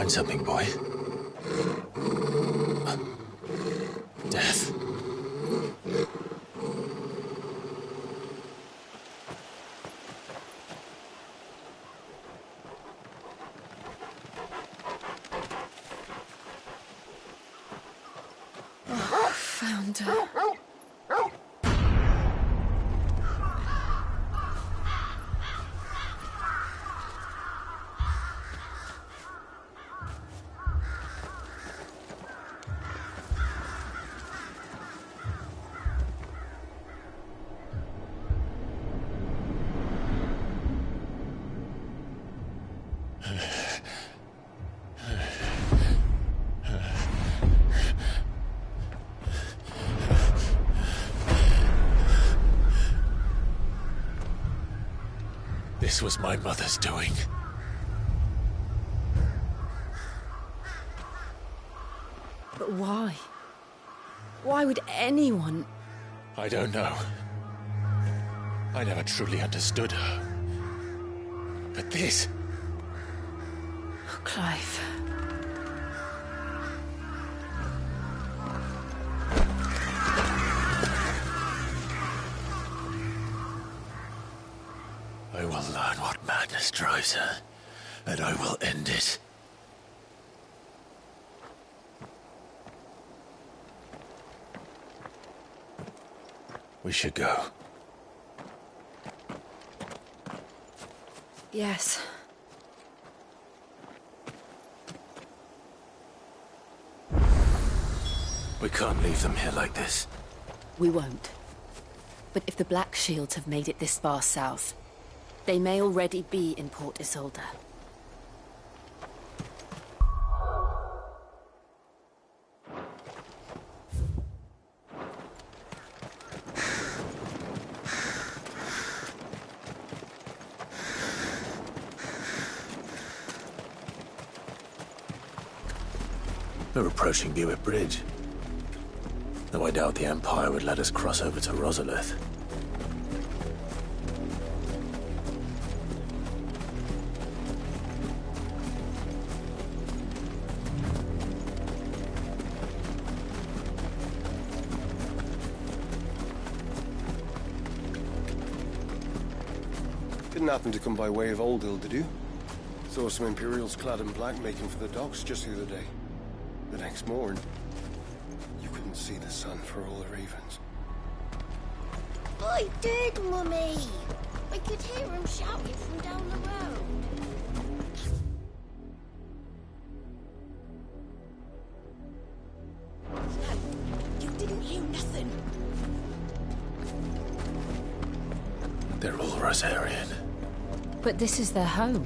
find something, boy. Death. Oh, found her. This was my mother's doing. But why? Why would anyone... I don't know. I never truly understood her. But this... Oh, Clive. I will learn what madness drives her, and I will end it. We should go. Yes. We can't leave them here like this. We won't. But if the Black Shields have made it this far south, they may already be in Port Isolde. We're approaching Buick Bridge. Though I doubt the Empire would let us cross over to Rosalith. Didn't happen to come by way of Oldhill, did you? Saw some Imperials clad in black making for the docks just the other day. The next morn, you couldn't see the sun for all the ravens. I did, Mummy! I could hear him shouting from down the road. No, you didn't hear nothing. They're all Rosarian. But this is their home.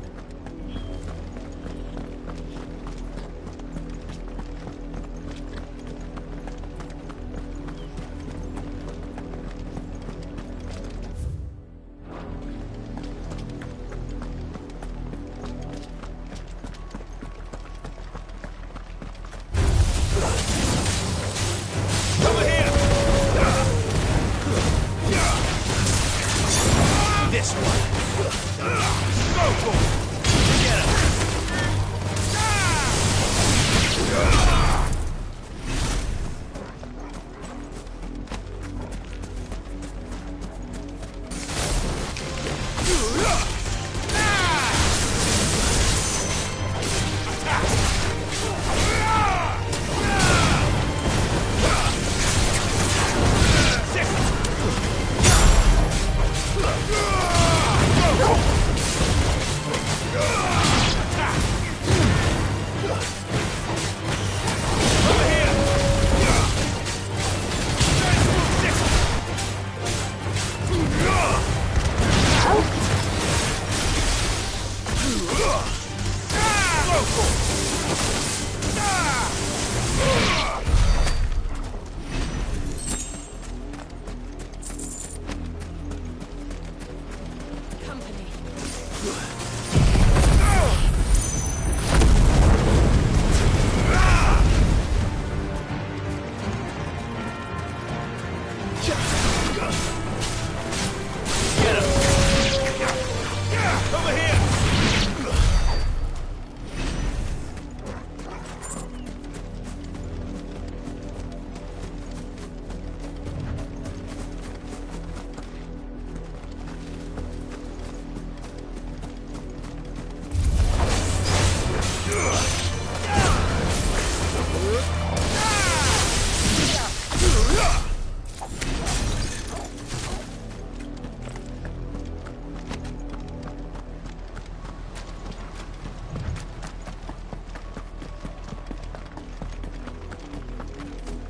This one! Go for it!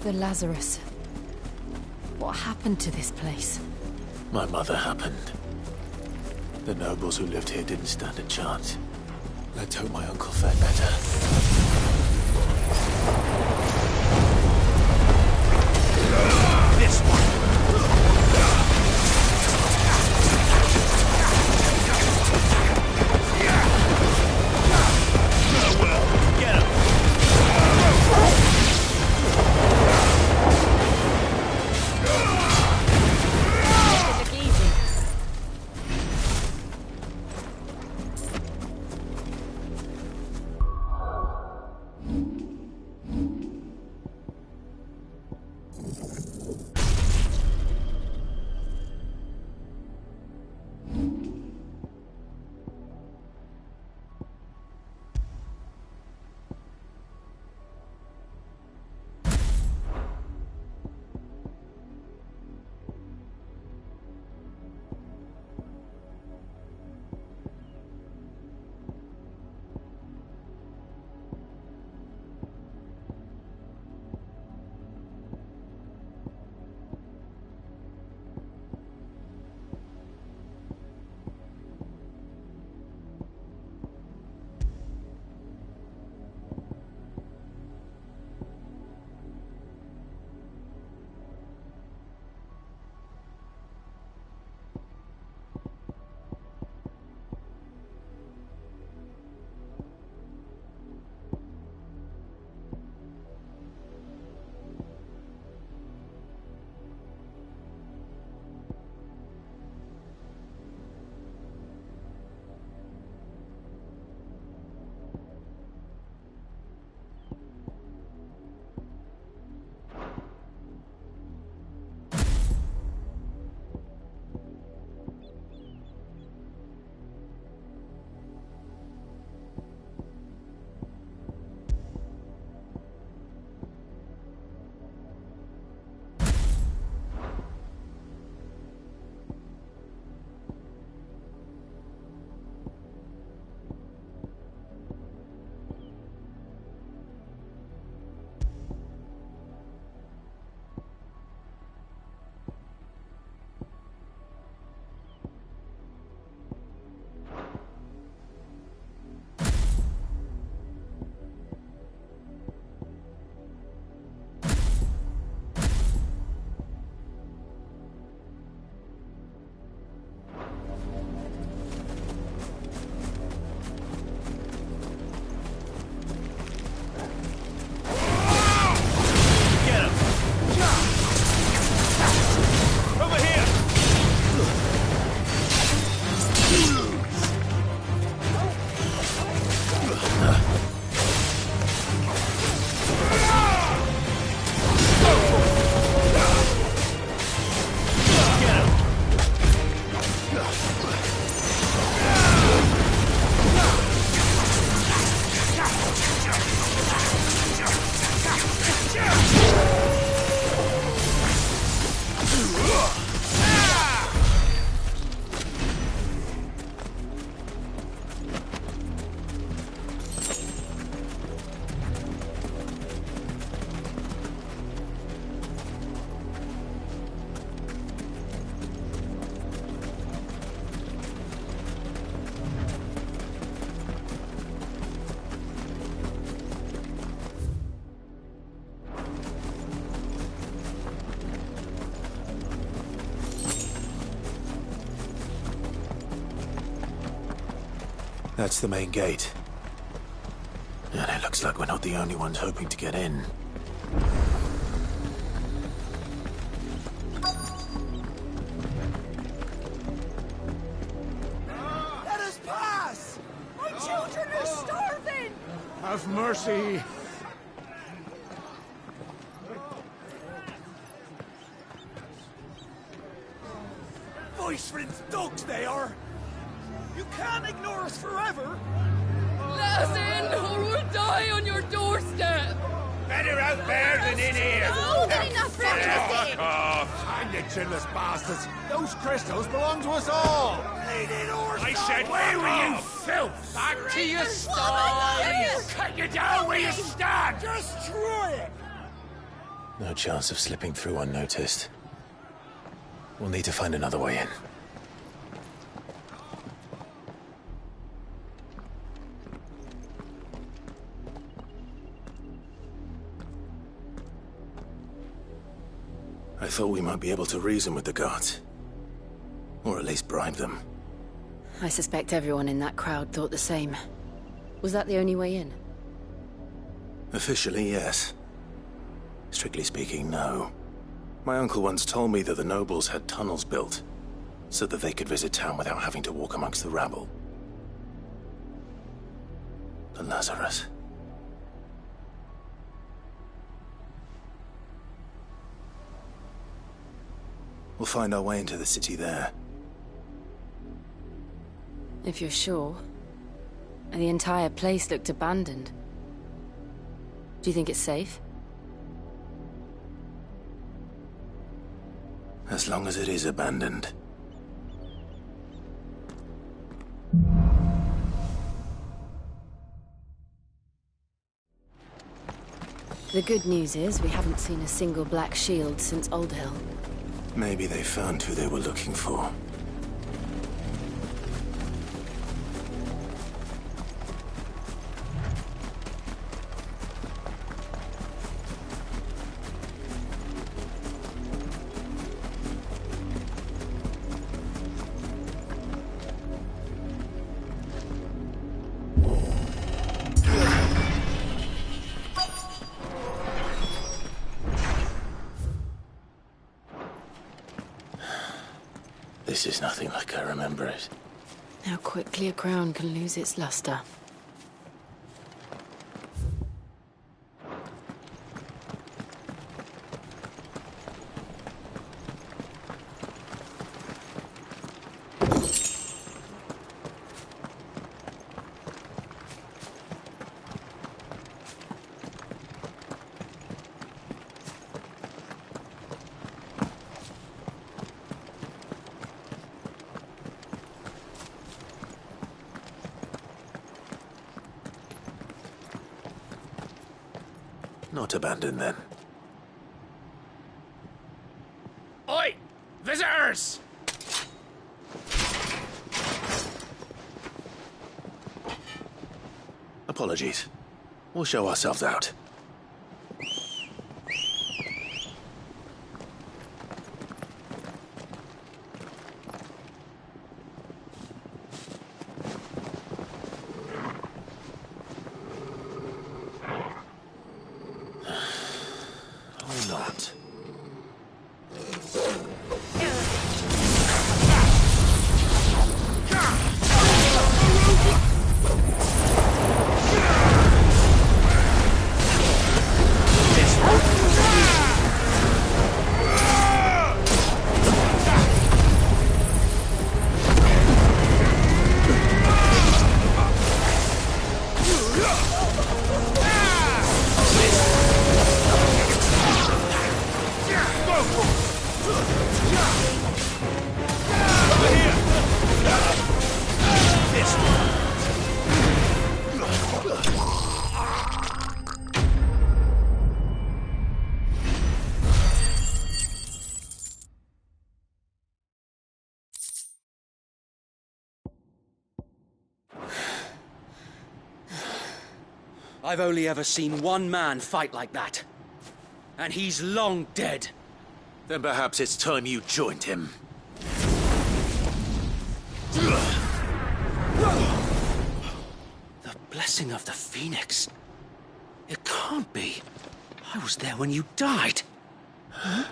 The Lazarus. What happened to this place? My mother happened. The nobles who lived here didn't stand a chance. Let's hope my uncle fared better. This one! That's the main gate. And it looks like we're not the only ones hoping to get in. Let us pass! My children are starving! Have mercy! Voice-rinsed dogs they are! You can't ignore us forever! Let us in, or we'll die on your doorstep! Better out there than in here! Oh, they're enough for everything! Hang the chinless bastards! Those crystals belong to us all! I said, where were you, filth? Back to your sties! Cut you down where you stand! Destroy it! No chance of slipping through unnoticed. We'll need to find another way in. I thought we might be able to reason with the guards. Or at least bribe them. I suspect everyone in that crowd thought the same. Was that the only way in? Officially, yes. Strictly speaking, no. My uncle once told me that the nobles had tunnels built, so that they could visit town without having to walk amongst the rabble. The Lazarus. We'll find our way into the city there. If you're sure. The entire place looked abandoned. Do you think it's safe? As long as it is abandoned. The good news is we haven't seen a single black shield since Old Hill. Maybe they found who they were looking for. This is nothing like I remember it. How quickly a crown can lose its luster. Not abandoned, then. Oi! Visitors! Apologies. We'll show ourselves out. Or not. I've only ever seen one man fight like that. And he's long dead. Then perhaps it's time you joined him. The blessing of the Phoenix. It can't be. I was there when you died. Huh?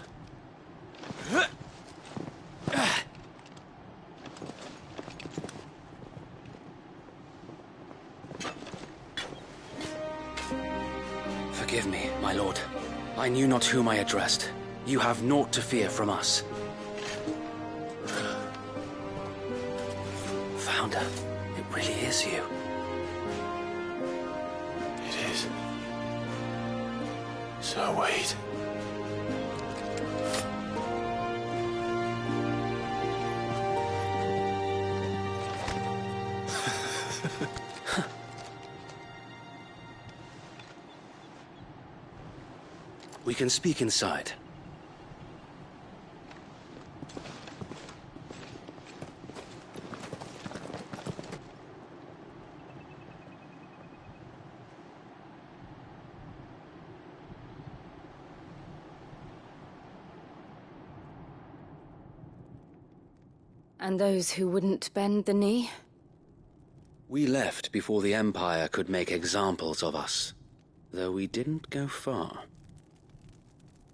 Forgive me, my lord. I knew not whom I addressed. You have naught to fear from us. Founder, it really is you. It is. So wait. We can speak inside. And those who wouldn't bend the knee? We left before the Empire could make examples of us, though we didn't go far.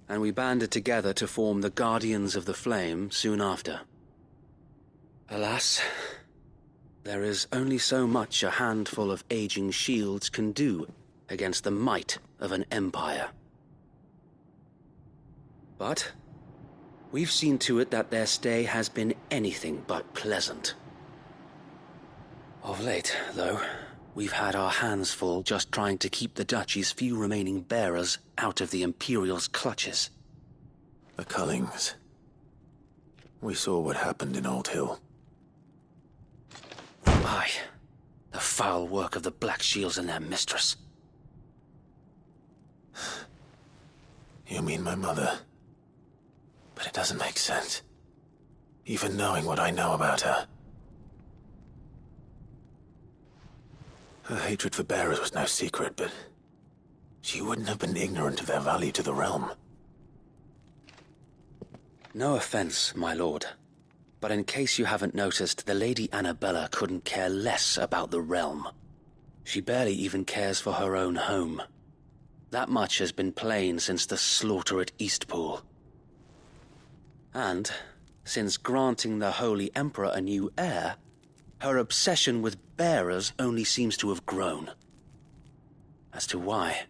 And we banded together to form the Guardians of the Flame soon after. Alas, there is only so much a handful of aging shields can do against the might of an empire. But we've seen to it that their stay has been anything but pleasant. Of late, though, we've had our hands full just trying to keep the Duchy's few remaining bearers out of the Imperial's clutches. The Cullings. We saw what happened in Old Hill. Aye, the foul work of the Black Shields and their mistress. You mean my mother? But it doesn't make sense. Even knowing what I know about her. Her hatred for bearers was no secret, but she wouldn't have been ignorant of their value to the realm. No offense, my lord, but in case you haven't noticed, the Lady Annabella couldn't care less about the realm. She barely even cares for her own home. That much has been plain since the slaughter at Eastpool. And, since granting the Holy Emperor a new heir, her obsession with bearers only seems to have grown. As to why,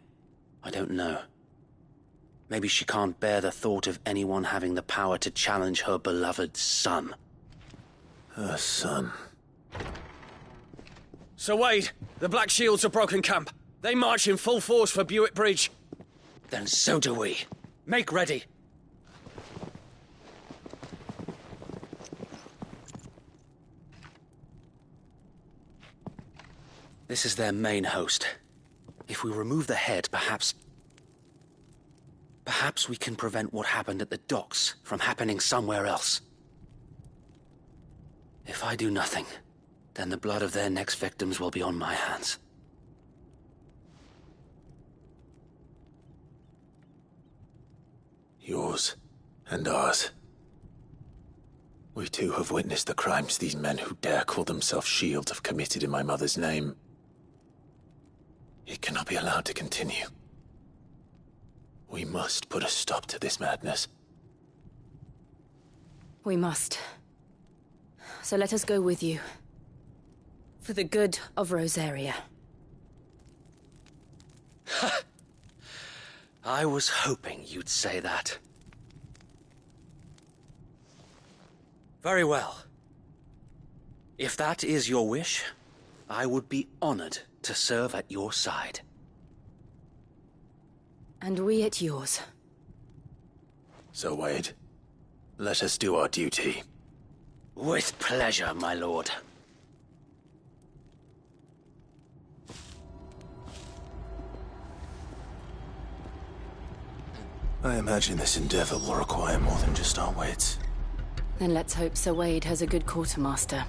I don't know. Maybe she can't bear the thought of anyone having the power to challenge her beloved son. Her son. Sir Wade, the Black Shields have broken camp. They march in full force for Buick Bridge. Then so do we. Make ready. This is their main host. If we remove the head, perhaps we can prevent what happened at the docks from happening somewhere else. If I do nothing, then the blood of their next victims will be on my hands. Yours and ours. We too have witnessed the crimes these men who dare call themselves shields have committed in my mother's name. It cannot be allowed to continue. We must put a stop to this madness. We must. So let us go with you. For the good of Rosaria. I was hoping you'd say that. Very well. If that is your wish, I would be honored to serve at your side. And we at yours. So, Wade, let us do our duty. With pleasure, my lord. I imagine this endeavor will require more than just our wits. Then let's hope Sir Wade has a good quartermaster.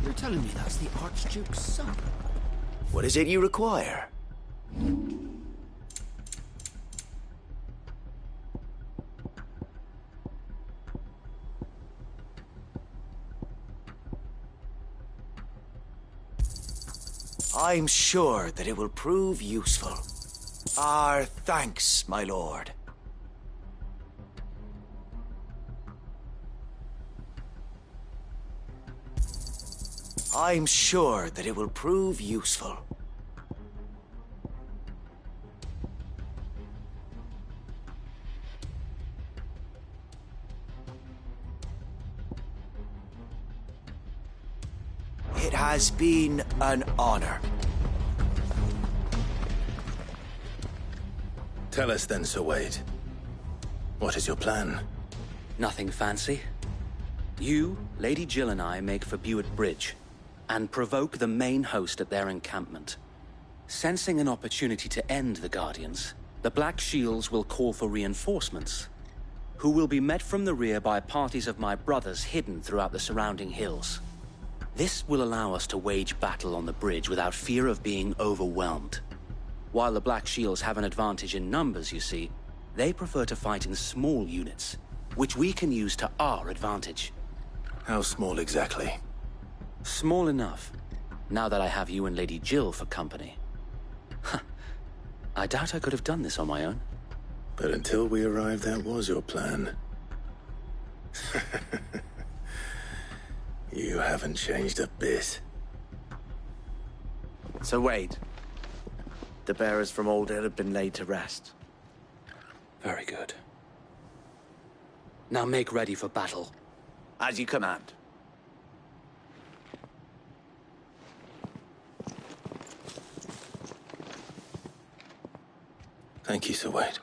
You're telling me that's the Archduke's son? What is it you require? I'm sure that it will prove useful. Our thanks, my lord. I'm sure that it will prove useful. It has been an honor. Tell us then, Sir Wade. What is your plan? Nothing fancy. You, Lady Jill and I make for Buett Bridge, and provoke the main host at their encampment. Sensing an opportunity to end the Guardians, the Black Shields will call for reinforcements, who will be met from the rear by parties of my brothers hidden throughout the surrounding hills. This will allow us to wage battle on the bridge without fear of being overwhelmed. While the Black Shields have an advantage in numbers, you see, they prefer to fight in small units, which we can use to our advantage. How small exactly? Small enough, now that I have you and Lady Jill for company. I doubt I could have done this on my own. But until we arrived, that was your plan. You haven't changed a bit. Sir Wade, the bearers from Old Hill have been laid to rest. Very good. Now make ready for battle. As you command. Thank you, Sir Wade.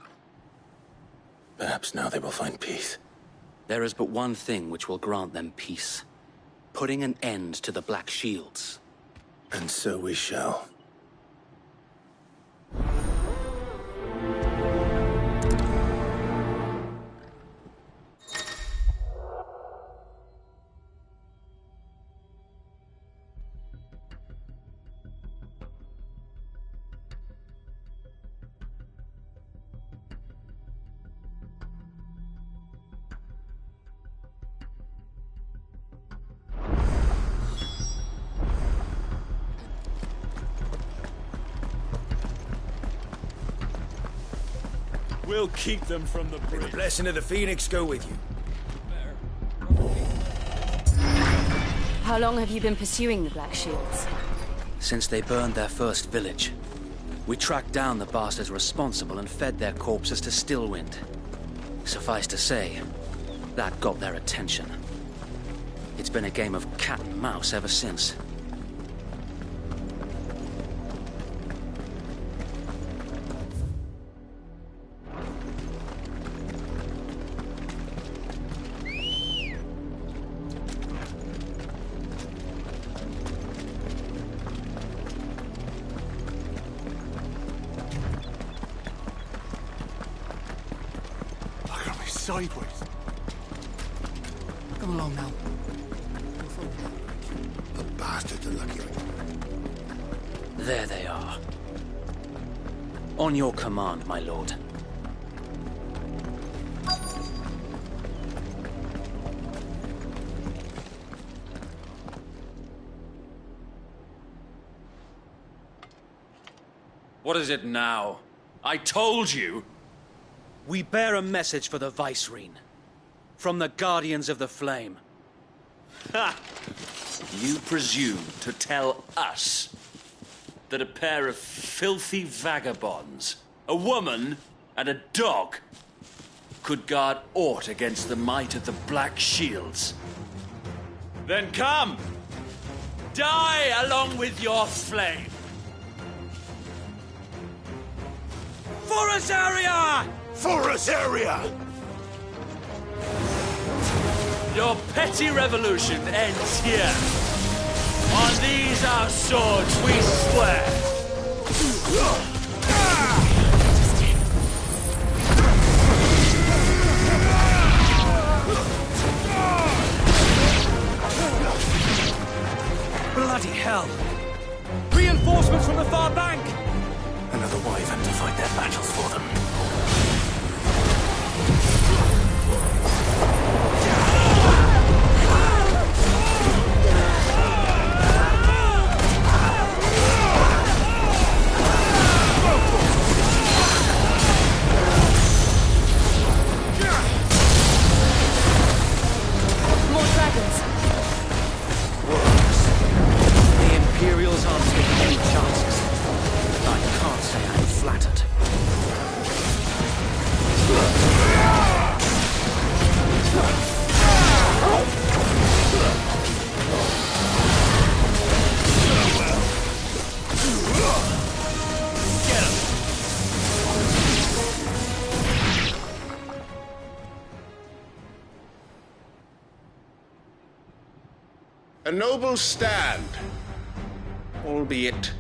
Perhaps now they will find peace. There is but one thing which will grant them peace. Putting an end to the Black Shields. And so we shall. We'll keep them from the bridge. May the blessing of the Phoenix go with you. How long have you been pursuing the Black Shields? Since they burned their first village. We tracked down the bastards responsible and fed their corpses to Stillwind. Suffice to say, that got their attention. It's been a game of cat and mouse ever since. Sideways. Come along now. The bastards are lucky. There they are. On your command, my lord. What is it now? I told you! We bear a message for the Vicereine. From the Guardians of the Flame. Ha! You presume to tell us that a pair of filthy vagabonds, a woman and a dog, could guard aught against the might of the Black Shields? Then come! Die along with your flame! For Azaria! For Azaria! Your petty revolution ends here. On these our swords we swear. Bloody hell! Reinforcements from the far bank! Another wyvern to fight their battles for them. More dragons. Works. The Imperials aren't taking any chances. A noble stand, albeit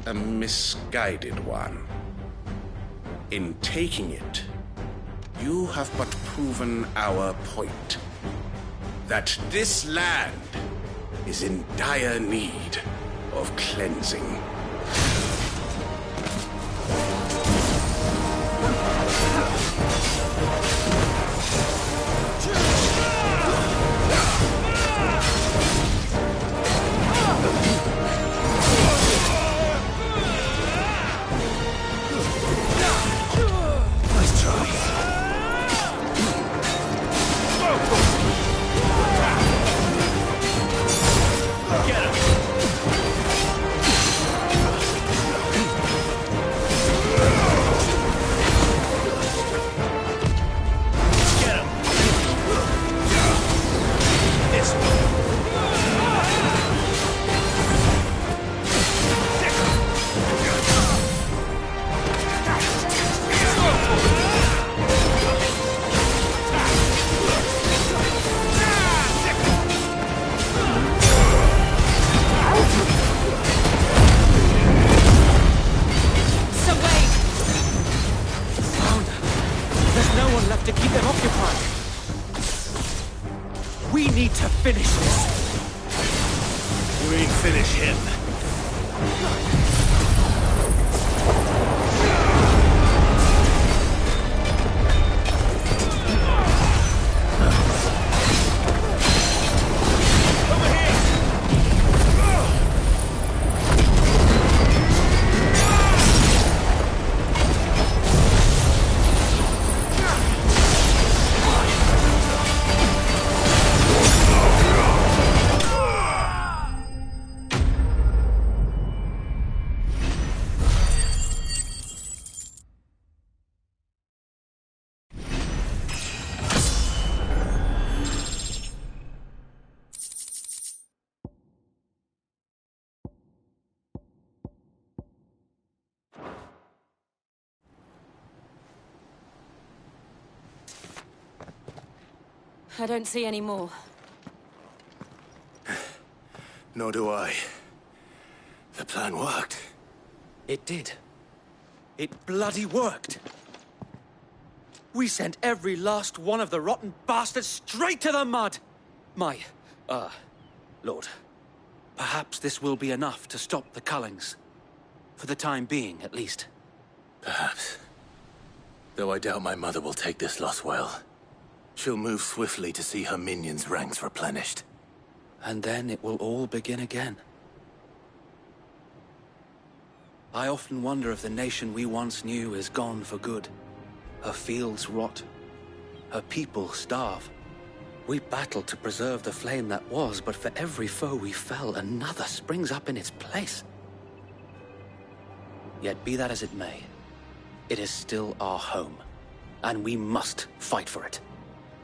a misguided one. In taking it, you have but proven our point. That this land is in dire need of cleansing. I don't see any more. Nor do I. The plan worked. It did. It bloody worked. We sent every last one of the rotten bastards straight to the mud! Lord. Perhaps this will be enough to stop the Cullings. For the time being, at least. Perhaps. Though I doubt my mother will take this loss well. She'll move swiftly to see her minions' ranks replenished. And then it will all begin again. I often wonder if the nation we once knew is gone for good. Her fields rot. Her people starve. We battled to preserve the flame that was, but for every foe we fell, another springs up in its place. Yet be that as it may, it is still our home, and we must fight for it.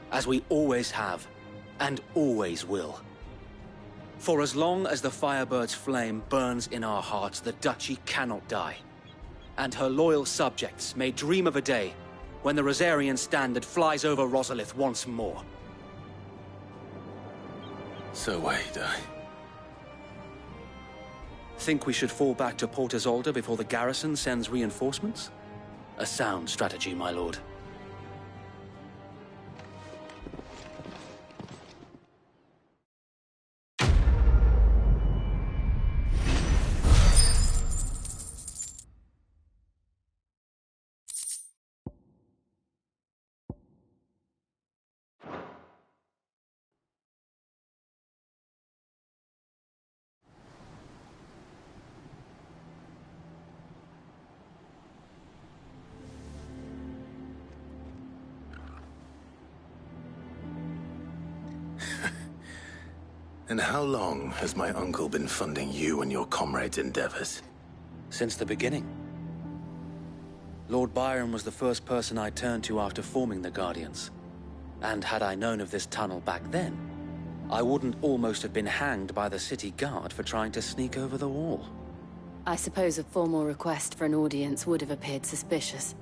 As we always have, and always will. For as long as the Firebird's flame burns in our hearts, the Duchy cannot die. And her loyal subjects may dream of a day when the Rosarian standard flies over Rosalith once more. So wait, Think we should fall back to Port Isolde before the garrison sends reinforcements? A sound strategy, my lord. And how long has my uncle been funding you and your comrades' endeavors? Since the beginning. Lord Byron was the first person I turned to after forming the Guardians. And had I known of this tunnel back then, I wouldn't almost have been hanged by the city guard for trying to sneak over the wall. I suppose a formal request for an audience would have appeared suspicious.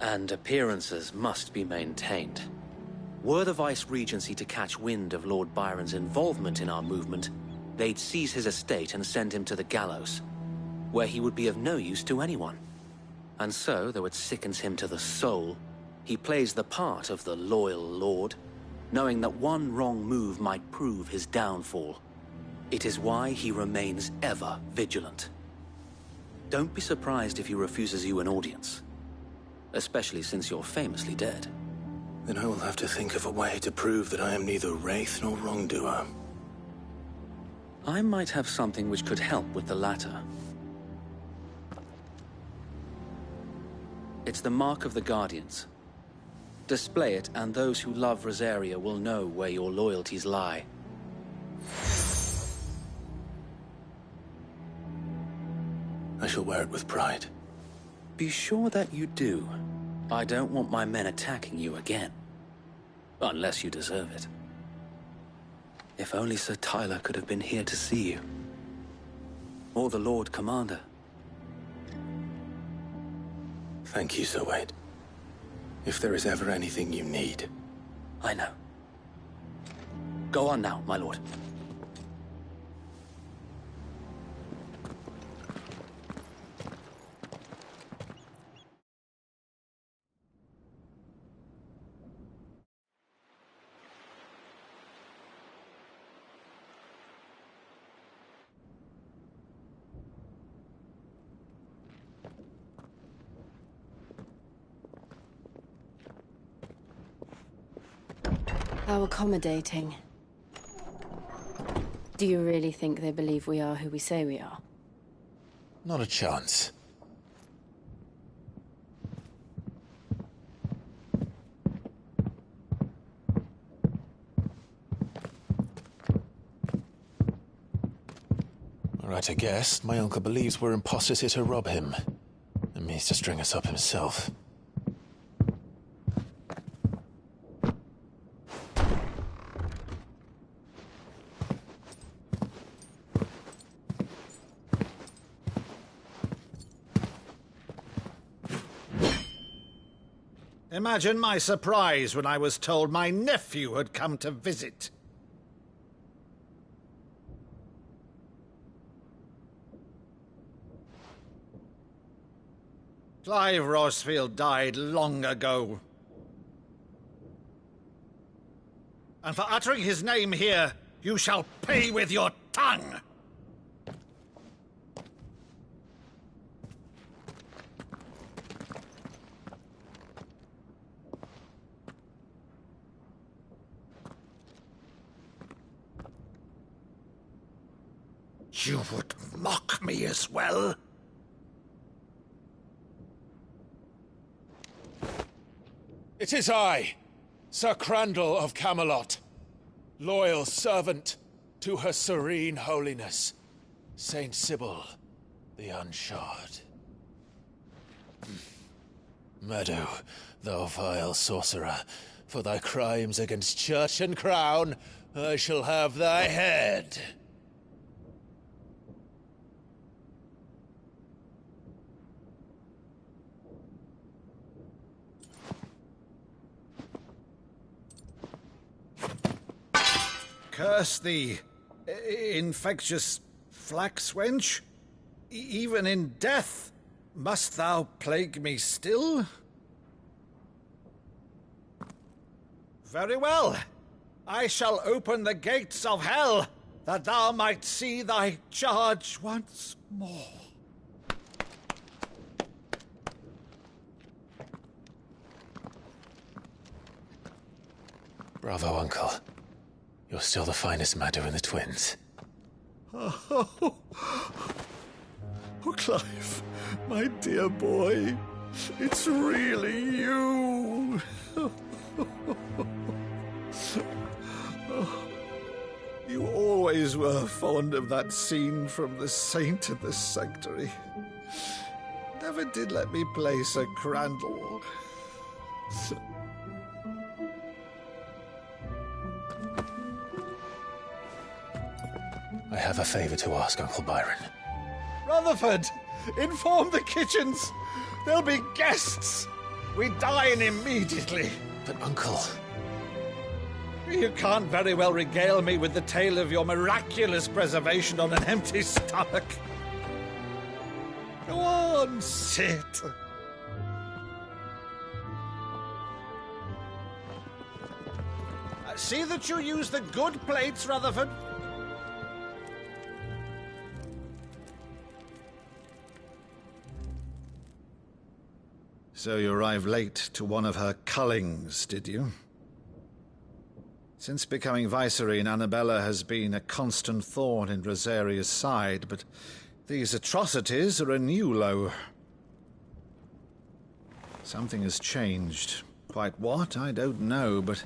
And appearances must be maintained. Were the Vice-Regency to catch wind of Lord Byron's involvement in our movement, they'd seize his estate and send him to the gallows, where he would be of no use to anyone. And so, though it sickens him to the soul, he plays the part of the loyal lord, knowing that one wrong move might prove his downfall. It is why he remains ever vigilant. Don't be surprised if he refuses you an audience, especially since you're famously dead. Then I will have to think of a way to prove that I am neither wraith nor wrongdoer. I might have something which could help with the latter. It's the Mark of the Guardians. Display it, and those who love Rosaria will know where your loyalties lie. I shall wear it with pride. Be sure that you do. I don't want my men attacking you again. Unless you deserve it. If only Sir Tyler could have been here to see you. Or the Lord Commander. Thank you, Sir Wade. If there is ever anything you need. I know. Go on now, my lord. How accommodating. Do you really think they believe we are who we say we are? Not a chance. Right, I guess. My uncle believes we're imposters here to rob him. And means to string us up himself. Imagine my surprise when I was told my nephew had come to visit. Clive Rosfield died long ago. And for uttering his name here, you shall pay with your tongue! You would mock me as well? It is I, Sir Crandall of Camelot, loyal servant to Her Serene Holiness, Saint Sybil the Unshod. Meadow, thou vile sorcerer, for thy crimes against church and crown, I shall have thy head. Curse thee, infectious flax wench. Even in death, must thou plague me still? Very well. I shall open the gates of hell, that thou might see thy charge once more. Bravo, Uncle. You're still the finest Meadow in the twins. Oh, Clive, my dear boy, it's really you. You always were fond of that scene from The Saint in the Sanctuary. Never did let me play Sir Crandall. I have a favor to ask, Uncle Byron. Rutherford, inform the kitchens. There'll be guests. We dine immediately. But, Uncle... You can't very well regale me with the tale of your miraculous preservation on an empty stomach. Go on, sit. See that you use the good plates, Rutherford. So you arrived late to one of her cullings, did you? Since becoming Vicereine, Annabella has been a constant thorn in Rosaria's side, but these atrocities are a new low. Something has changed. Quite what, I don't know, but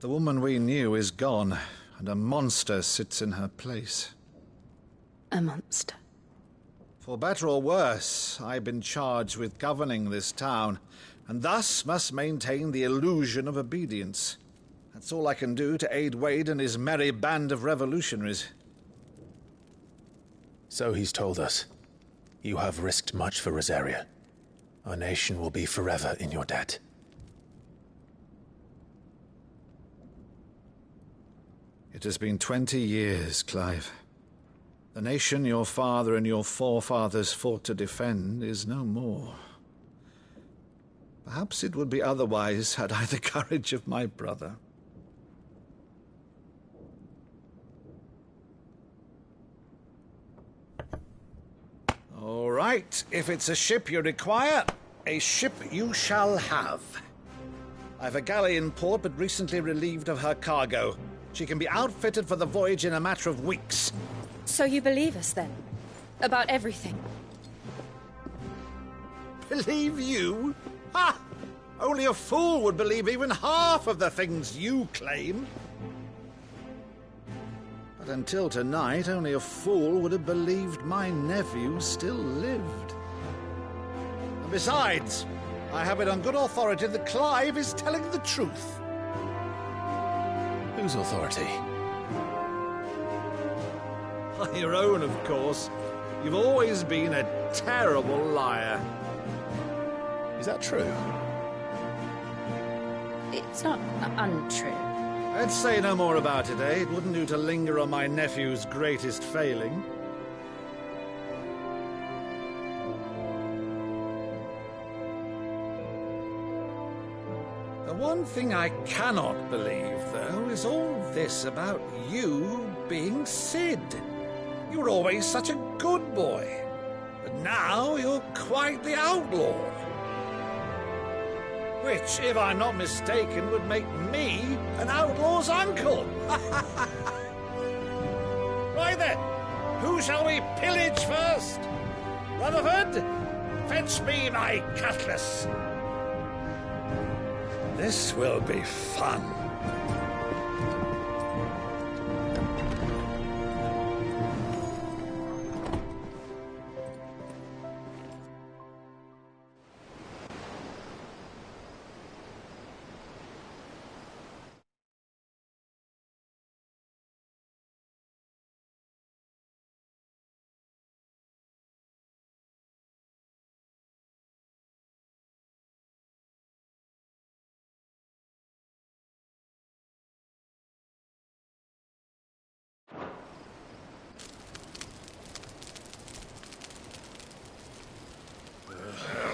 the woman we knew is gone, and a monster sits in her place. A monster? For better or worse, I've been charged with governing this town, and thus must maintain the illusion of obedience. That's all I can do to aid Wade and his merry band of revolutionaries. So he's told us. You have risked much for Rosaria. Our nation will be forever in your debt. It has been 20 years, Clive. The nation your father and your forefathers fought to defend is no more. Perhaps it would be otherwise had I the courage of my brother. All right, if it's a ship you require, a ship you shall have. I've a galley in port, but recently relieved of her cargo. She can be outfitted for the voyage in a matter of weeks. So you believe us, then? About everything? Believe you? Ha! Only a fool would believe even half of the things you claim. But until tonight, only a fool would have believed my nephew still lived. And besides, I have it on good authority that Clive is telling the truth. Whose authority? Your own, of course. You've always been a terrible liar. Is that true? It's not untrue. Let's say no more about it, eh? It wouldn't do to linger on my nephew's greatest failing. The one thing I cannot believe, though, is all this about you being Sid. You were always such a good boy, but now you're quite the outlaw. Which, if I'm not mistaken, would make me an outlaw's uncle. Right then, who shall we pillage first? Rutherford, fetch me my cutlass. This will be fun.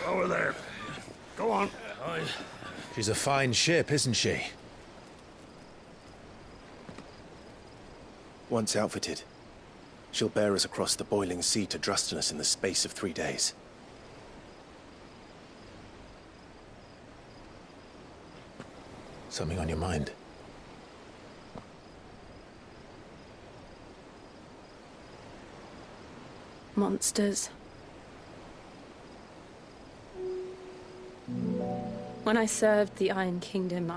Over there. Go on. She's a fine ship, isn't she? Once outfitted, she'll bear us across the boiling sea to Drustinus in the space of 3 days. Something on your mind? Monsters. When I served the Iron Kingdom,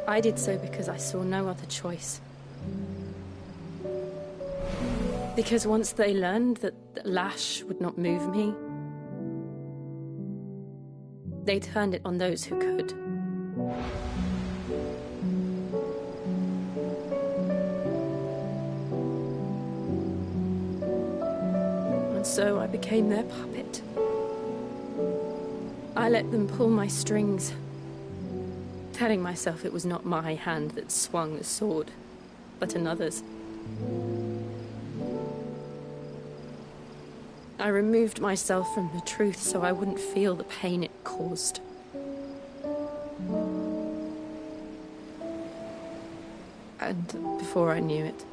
I did so because I saw no other choice. Because once they learned that the lash would not move me, they turned it on those who could. And so I became their puppet. I let them pull my strings. telling myself it was not my hand that swung the sword, but another's. I removed myself from the truth so I wouldn't feel the pain it caused. And before I knew it,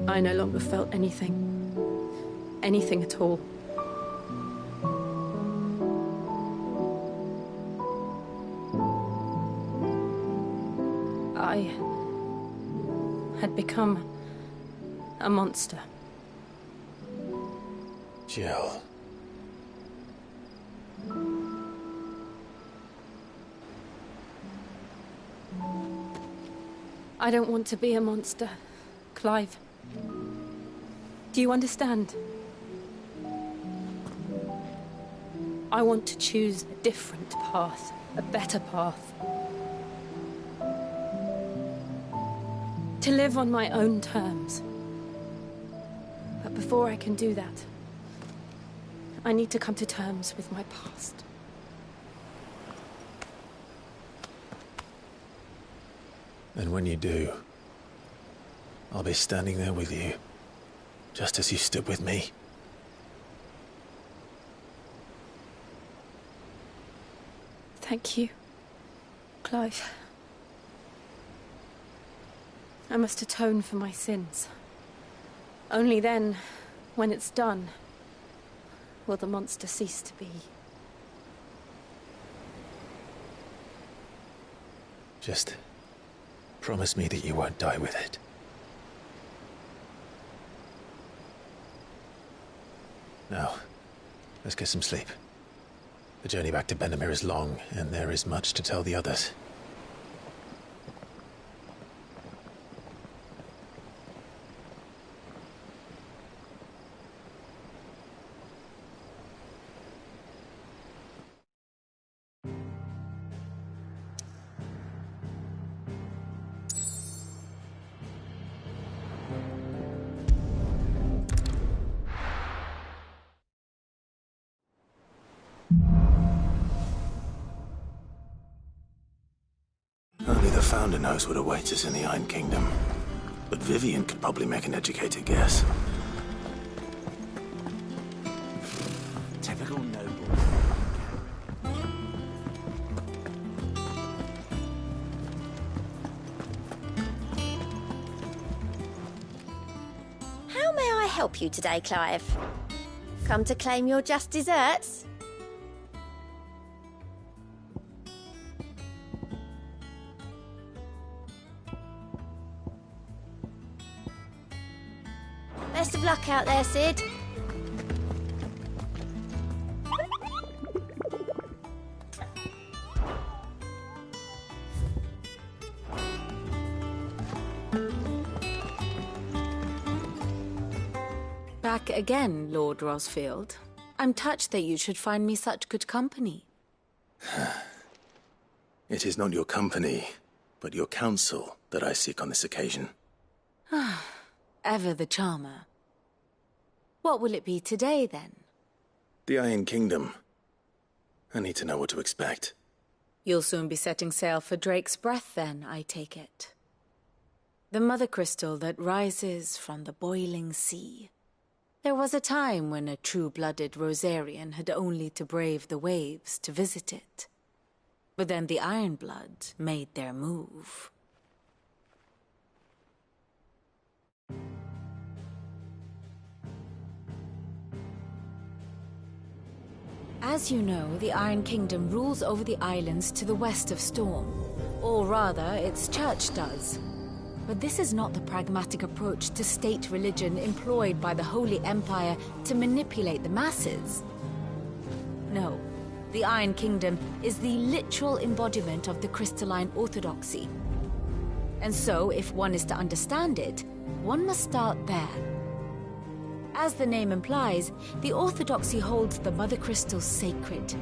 I no longer felt anything. Anything at all. I had become a monster. Jill. I don't want to be a monster, Clive. Do you understand? I want to choose a different path, a better path. To live on my own terms. But before I can do that, I need to come to terms with my past. And when you do, I'll be standing there with you, just as you stood with me. Thank you, Clive. I must atone for my sins. Only then, when it's done, will the monster cease to be. Just promise me that you won't die with it. Now, let's get some sleep. The journey back to Benamir is long, and there is much to tell the others. Only the Founder knows what awaits us in the Iron Kingdom. But Vivian could probably make an educated guess. Typical noble. How may I help you today, Clive? Come to claim your just desserts? Best of luck out there, Sid. Back again, Lord Rosfield. I'm touched that you should find me such good company. It is not your company, but your counsel that I seek on this occasion. Ever the charmer. What will it be today, then? The Iron Kingdom. I need to know what to expect. You'll soon be setting sail for Drake's Breath, then, I take it. The mother crystal that rises from the boiling sea. There was a time when a true-blooded Rosarian had only to brave the waves to visit it. But then the Ironblood made their move. As you know, the Iron Kingdom rules over the islands to the west of Storm. Or rather, its church does. But this is not the pragmatic approach to state religion employed by the Holy Empire to manipulate the masses. No, the Iron Kingdom is the literal embodiment of the crystalline orthodoxy. And so, if one is to understand it, one must start there. As the name implies, the orthodoxy holds the Mother Crystals sacred,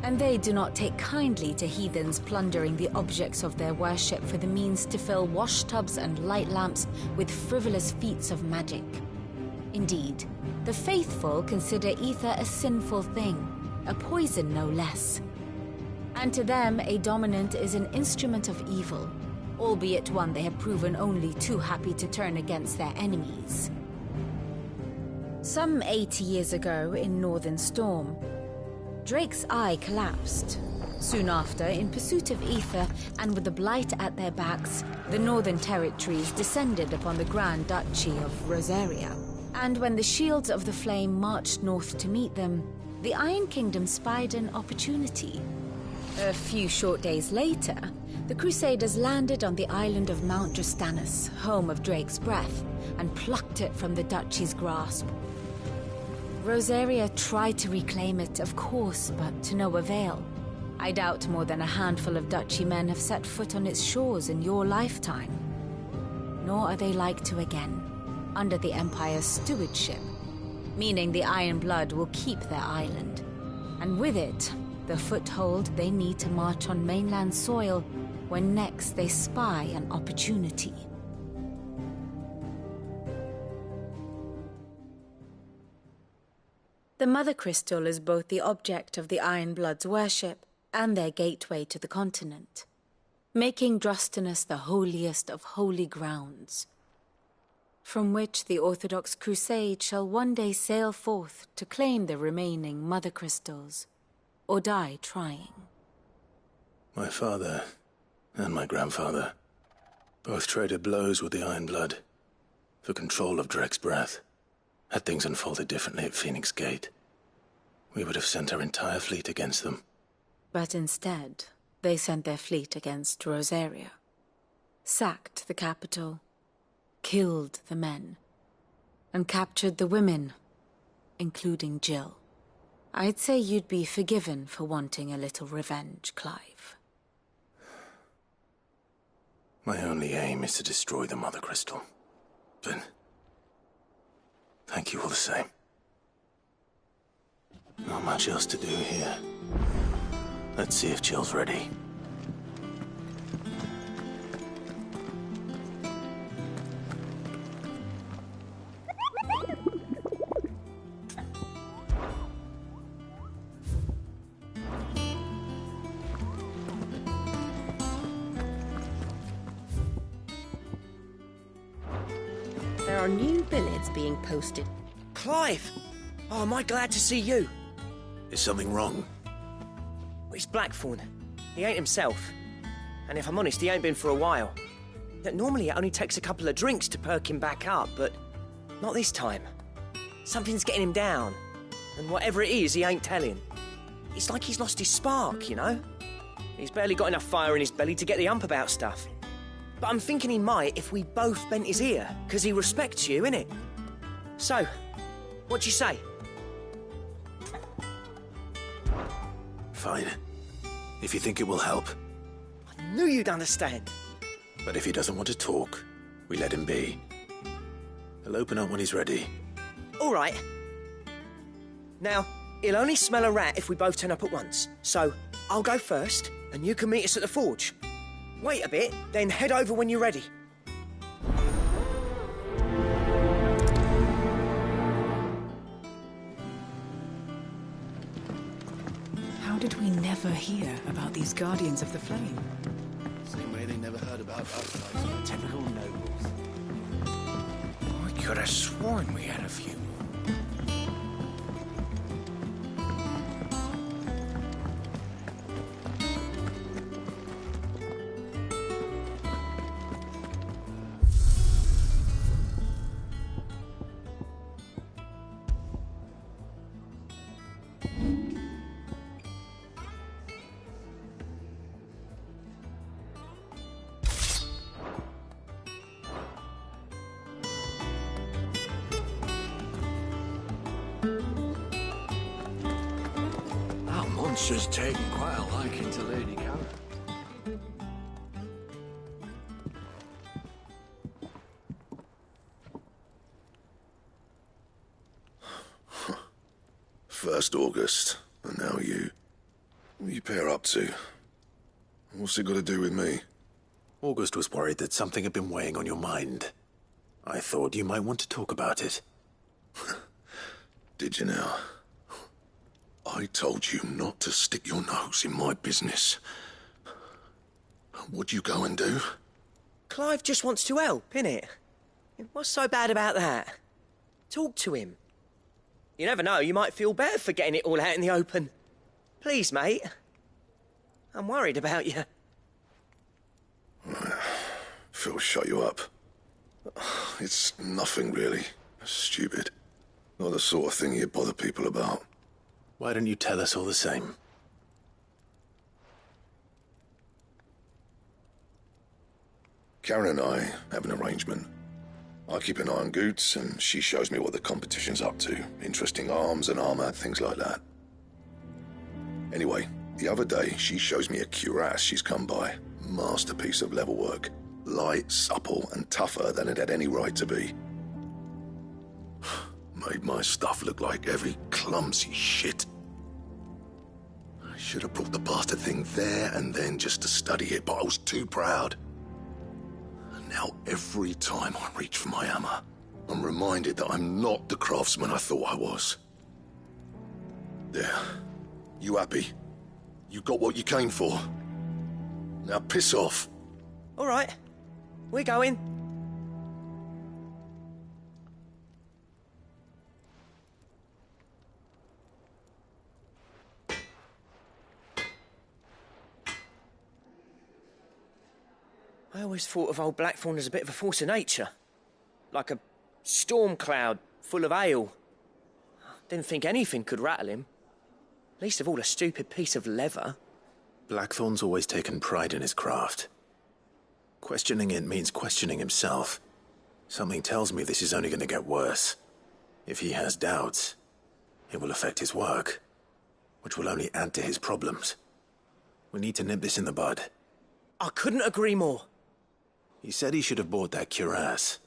and they do not take kindly to heathens plundering the objects of their worship for the means to fill washtubs and light lamps with frivolous feats of magic. Indeed, the faithful consider ether a sinful thing, a poison no less. And to them, a dominant is an instrument of evil, albeit one they have proven only too happy to turn against their enemies. Some 80 years ago in Northern Storm, Drake's eye collapsed. Soon after, in pursuit of ether and with the Blight at their backs, the Northern Territories descended upon the Grand Duchy of Rosaria. And when the Shields of the Flame marched north to meet them, the Iron Kingdom spied an opportunity. A few short days later, the Crusaders landed on the island of Mount Dristanus, home of Drake's breath, and plucked it from the duchy's grasp. Rosaria tried to reclaim it, of course, but to no avail. I doubt more than a handful of duchy men have set foot on its shores in your lifetime. Nor are they like to again, under the Empire's stewardship, meaning the Iron Blood will keep their island. And with it, the foothold they need to march on mainland soil when next they spy an opportunity. The Mother Crystal is both the object of the Iron Blood's worship and their gateway to the continent, making Drostanus the holiest of holy grounds, from which the Orthodox Crusade shall one day sail forth to claim the remaining Mother Crystals, or die trying. My father and my grandfather both traded blows with the Iron Blood for control of Drake's breath. Had things unfolded differently at Phoenix Gate, we would have sent our entire fleet against them. But instead, they sent their fleet against Rosaria, sacked the capital, killed the men, and captured the women, including Jill. I'd say you'd be forgiven for wanting a little revenge, Clive. My only aim is to destroy the Mother Crystal. But thank you all the same. Not much else to do here. Let's see if Jill's ready. There are new billets being posted. Clive! Oh, am I glad to see you? Is something wrong? It's Blackthorn. He ain't himself. And if I'm honest, he ain't been for a while. Normally it only takes a couple of drinks to perk him back up, but not this time. Something's getting him down. And whatever it is, he ain't telling. It's like he's lost his spark, you know? He's barely got enough fire in his belly to get the ump about stuff. But I'm thinking he might if we both bent his ear, because he respects you, innit? So, what do you say? Fine. If you think it will help. I knew you'd understand. But if he doesn't want to talk, we let him be. He'll open up when he's ready. All right. Now, he'll only smell a rat if we both turn up at once. So, I'll go first, and you can meet us at the forge. Wait a bit, then head over when you're ready. How did we never hear about these Guardians of the Flame? Same way they never heard about us, like typical nobles. I could have sworn we had a few. Monster's taken quite a liking to Lady Karen. First August, and now you. What are you pair up to? What's it got to do with me? August was worried that something had been weighing on your mind. I thought you might want to talk about it. Did you now? I told you not to stick your nose in my business. What'd you go and do? Clive just wants to help, innit? What's so bad about that? Talk to him. You never know, you might feel better for getting it all out in the open. Please, mate. I'm worried about you. Phil shut you up. It's nothing, really. Stupid. Not the sort of thing you bother people about. Why don't you tell us all the same? Karen and I have an arrangement. I keep an eye on Goots, and she shows me what the competition's up to. Interesting arms and armor, things like that. Anyway, the other day, she shows me a cuirass she's come by. Masterpiece of level work. Light, supple, and tougher than it had any right to be. Made my stuff look like heavy, clumsy shit. I should have brought the bastard thing there and then just to study it, but I was too proud. And now every time I reach for my hammer, I'm reminded that I'm not the craftsman I thought I was. There. You happy? You got what you came for. Now piss off. All right. We're going. I always thought of old Blackthorn as a bit of a force of nature. Like a storm cloud full of ale. Didn't think anything could rattle him. Least of all a stupid piece of leather. Blackthorn's always taken pride in his craft. Questioning it means questioning himself. Something tells me this is only going to get worse. If he has doubts, it will affect his work, which will only add to his problems. We need to nip this in the bud. I couldn't agree more. He said he should have bought that cuirass.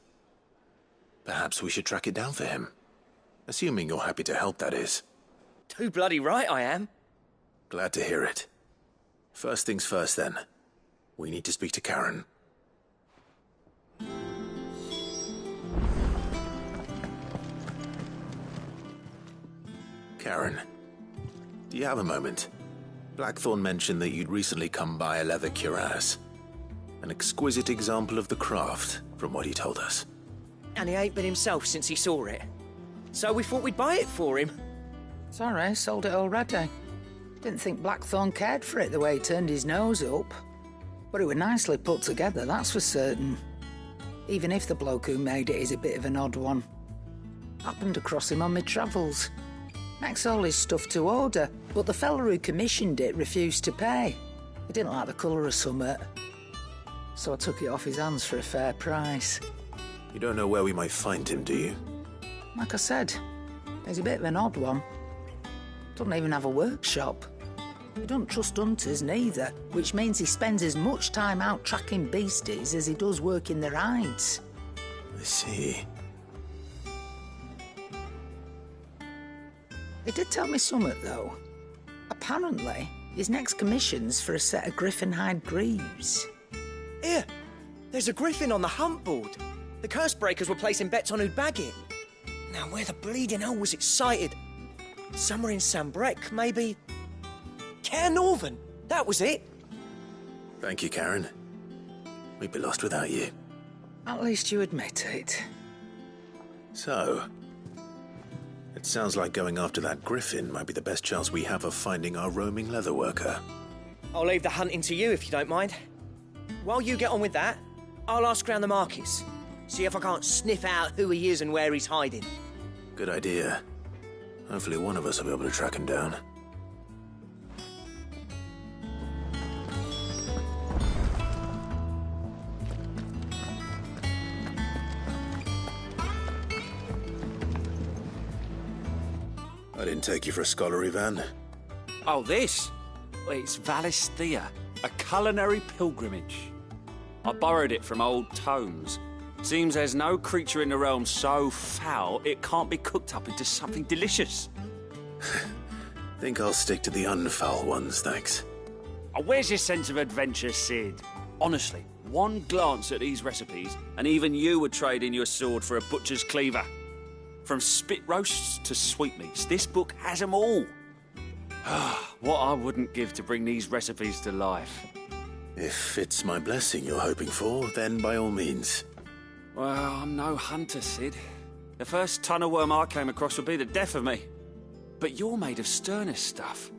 Perhaps we should track it down for him. Assuming you're happy to help, that is. Too bloody right I am. Glad to hear it. First things first, then. We need to speak to Karen. Karen, do you have a moment? Blackthorn mentioned that you'd recently come by a leather cuirass. An exquisite example of the craft, from what he told us. And he ain't been himself since he saw it. So we thought we'd buy it for him. Sorry, sold it already. Didn't think Blackthorn cared for it the way he turned his nose up. But it was nicely put together, that's for certain. Even if the bloke who made it is a bit of an odd one. Happened across him on my travels. Makes all his stuff to order, but the fella who commissioned it refused to pay. He didn't like the colour of summit. So I took it off his hands for a fair price. You don't know where we might find him, do you? Like I said, he's a bit of an odd one. Doesn't even have a workshop. He don't trust hunters neither, which means he spends as much time out tracking beasties as he does working their hides. I see. He did tell me something, though. Apparently, his next commission's for a set of griffin hide greaves. Here, there's a griffin on the hunt board. The curse breakers were placing bets on who'd bag it. Now, where the bleeding hell was it sighted? Somewhere in Sambrec, maybe? Care Northern, that was it. Thank you, Karen. We'd be lost without you. At least you admit it. So, it sounds like going after that griffin might be the best chance we have of finding our roaming leatherworker. I'll leave the hunting to you if you don't mind. While you get on with that, I'll ask around the markets. See if I can't sniff out who he is and where he's hiding. Good idea. Hopefully one of us will be able to track him down. I didn't take you for a scholarly van. Oh, this? It's Valisthea, a culinary pilgrimage. I borrowed it from old tomes. Seems there's no creature in the realm so foul it can't be cooked up into something delicious. Think I'll stick to the unfoul ones, thanks. Oh, where's your sense of adventure, Sid? Honestly, one glance at these recipes, and even you would trade in your sword for a butcher's cleaver. From spit roasts to sweetmeats, this book has them all. What I wouldn't give to bring these recipes to life. If it's my blessing you're hoping for, then by all means. Well, I'm no hunter, Sid. The first ton of worm I came across would be the death of me. But you're made of sterner stuff.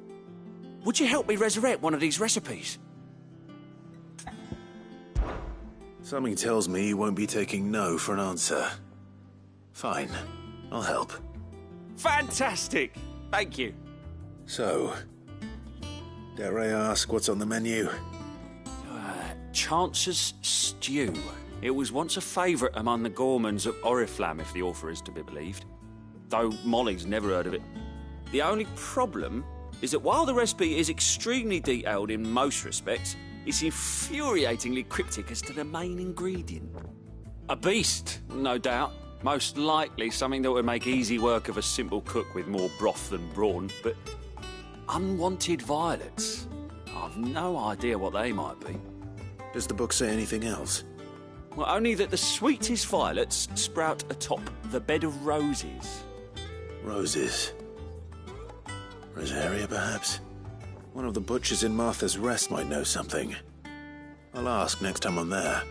Would you help me resurrect one of these recipes? Something tells me you won't be taking no for an answer. Fine, I'll help. Fantastic! Thank you. So, dare I ask what's on the menu? Chance's Stew. It was once a favourite among the gourmands of Oriflamme, if the author is to be believed. Though Molly's never heard of it. The only problem is that while the recipe is extremely detailed in most respects, it's infuriatingly cryptic as to the main ingredient. A beast, no doubt. Most likely something that would make easy work of a simple cook with more broth than brawn, but unwanted violets. I've no idea what they might be. Does the book say anything else? Well, only that the sweetest violets sprout atop the bed of roses. Roses. Rosaria, perhaps? One of the butchers in Martha's Rest might know something. I'll ask next time I'm there.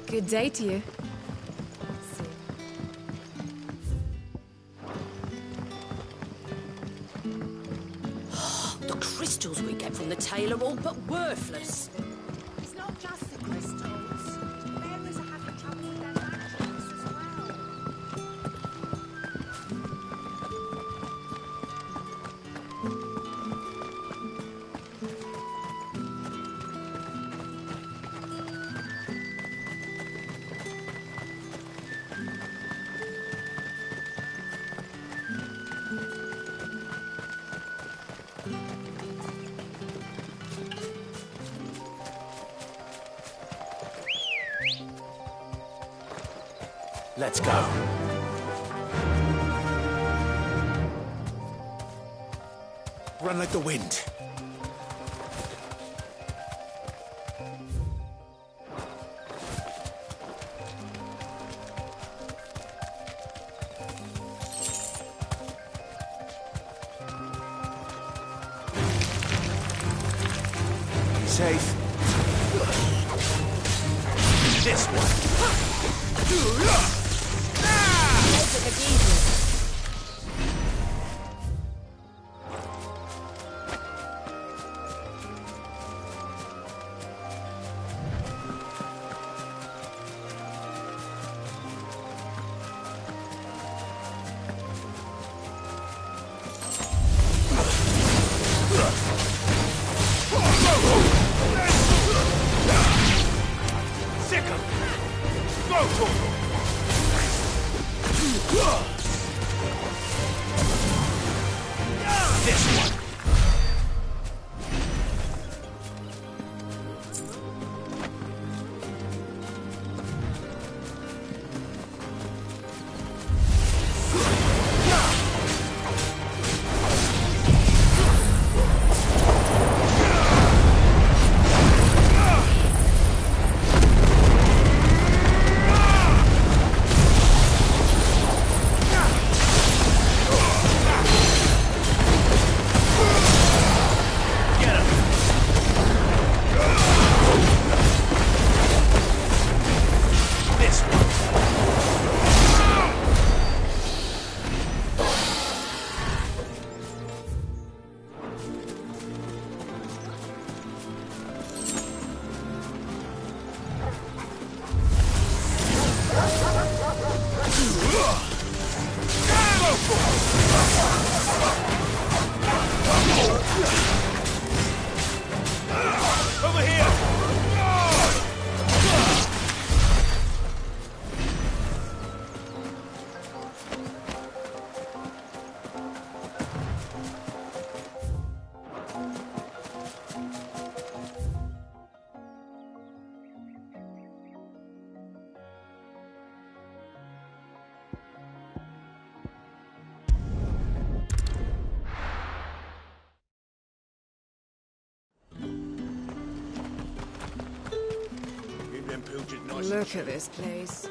Good day to you. The crystals we get from the tail are all but worthless. It's not just the crystals. Bearers are having trouble with their magics as well. Let's go. Run like the wind. Safe. This one. Take it easy. This one. Over here! Look at this place.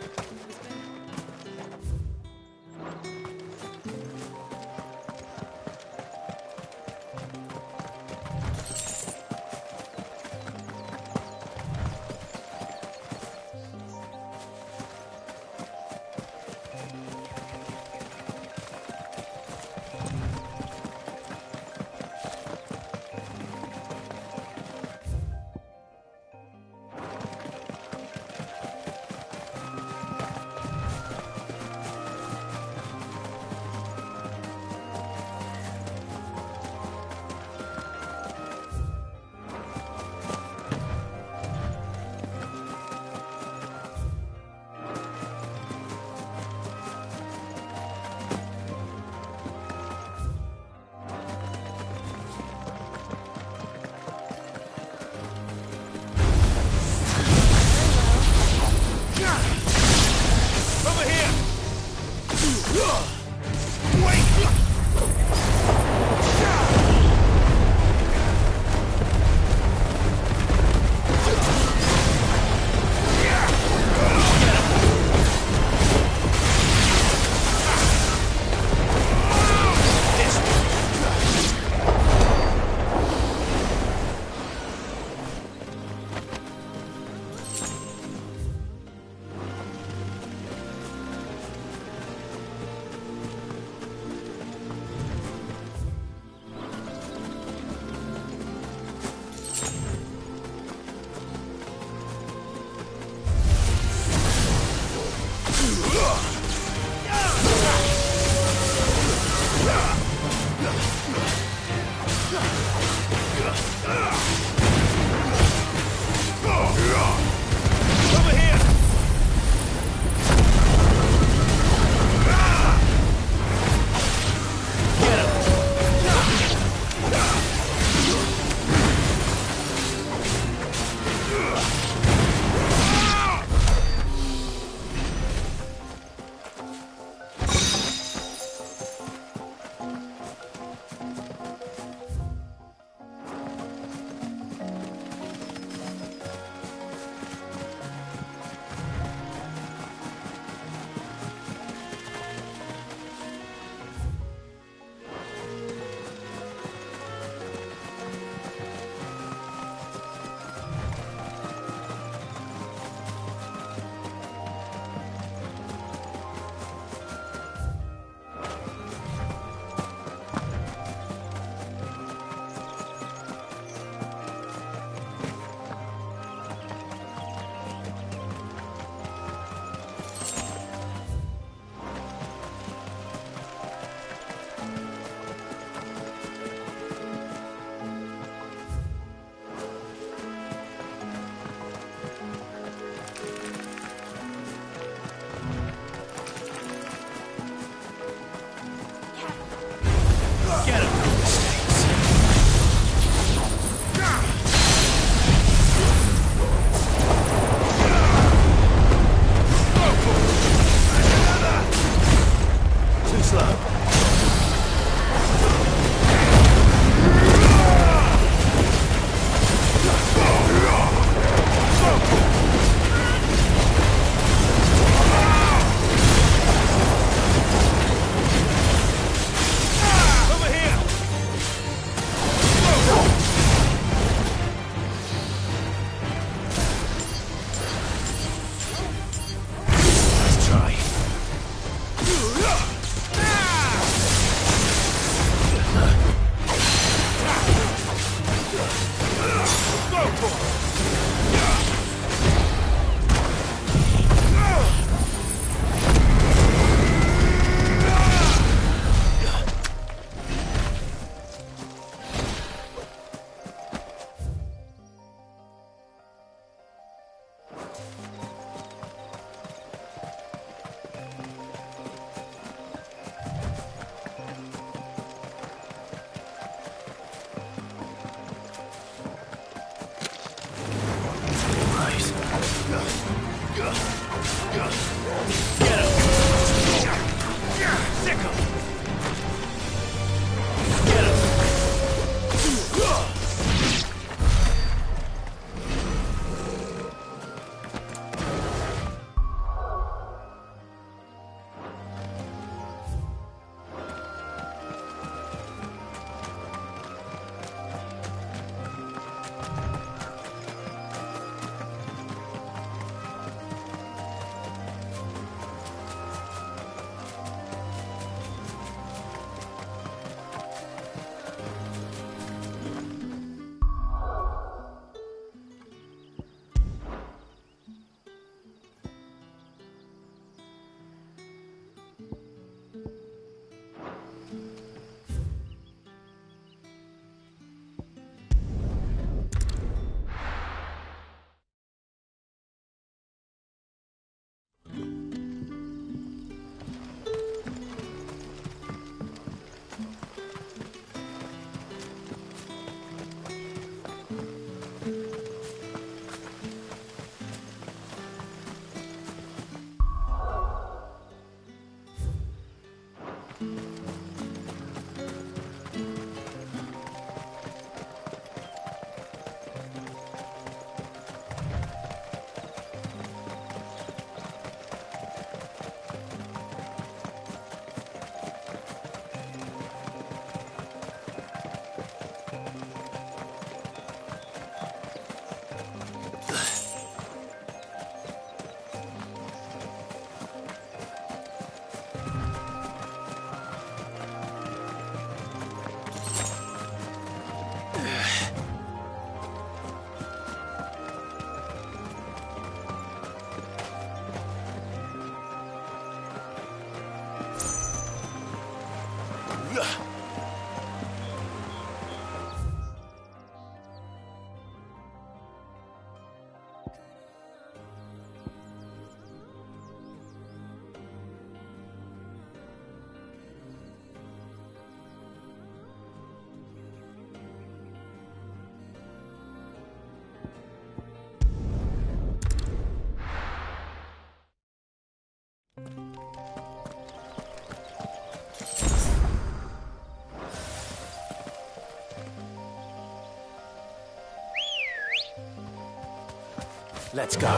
Let's go.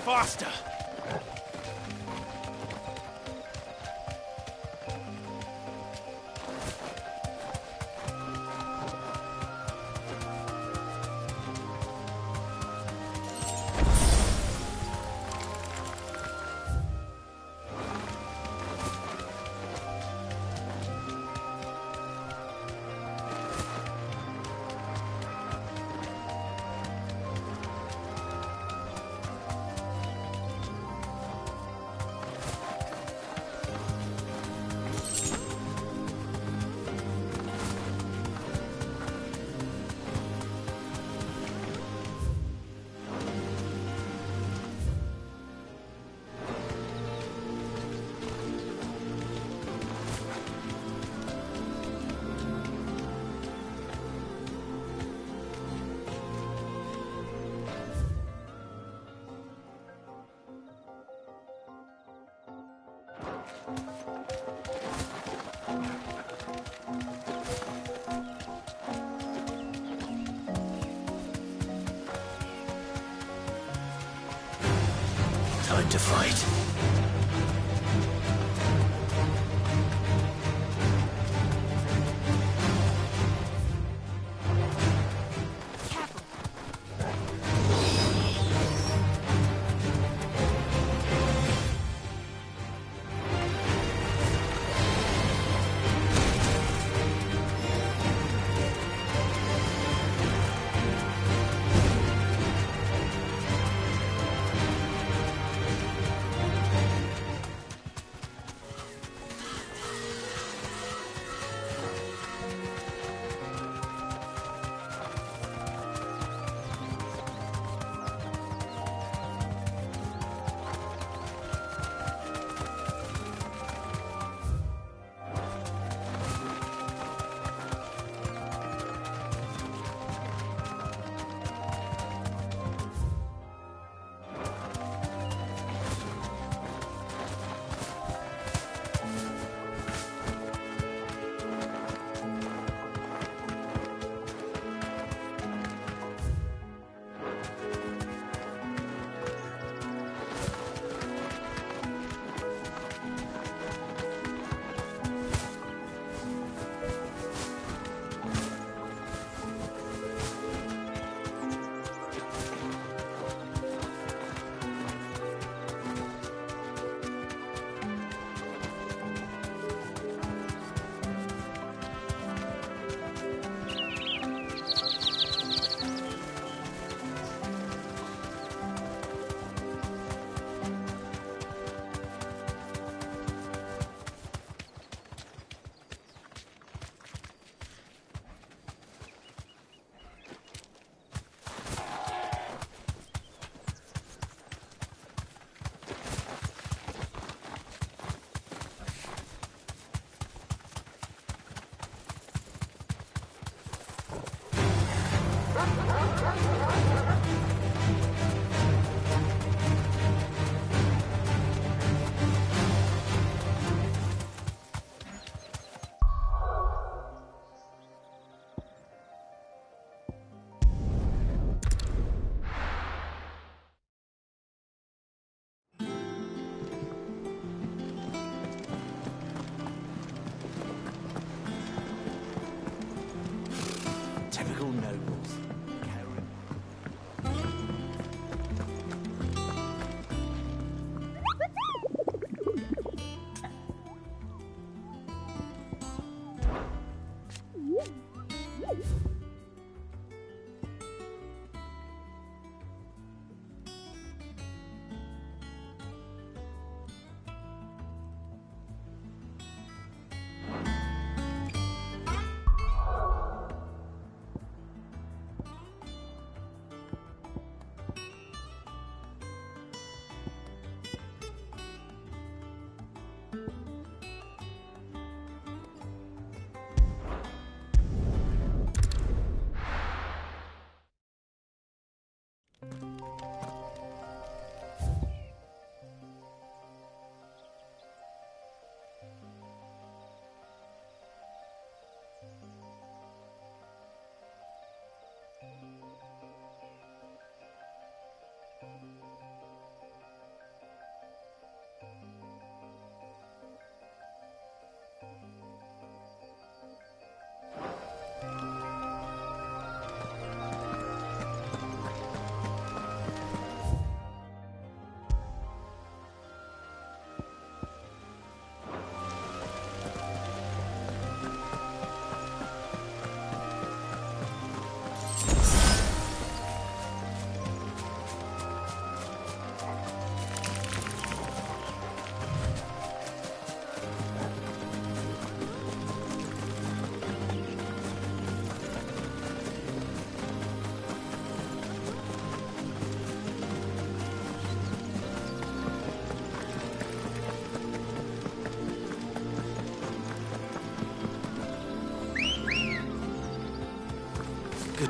Faster! Time to fight.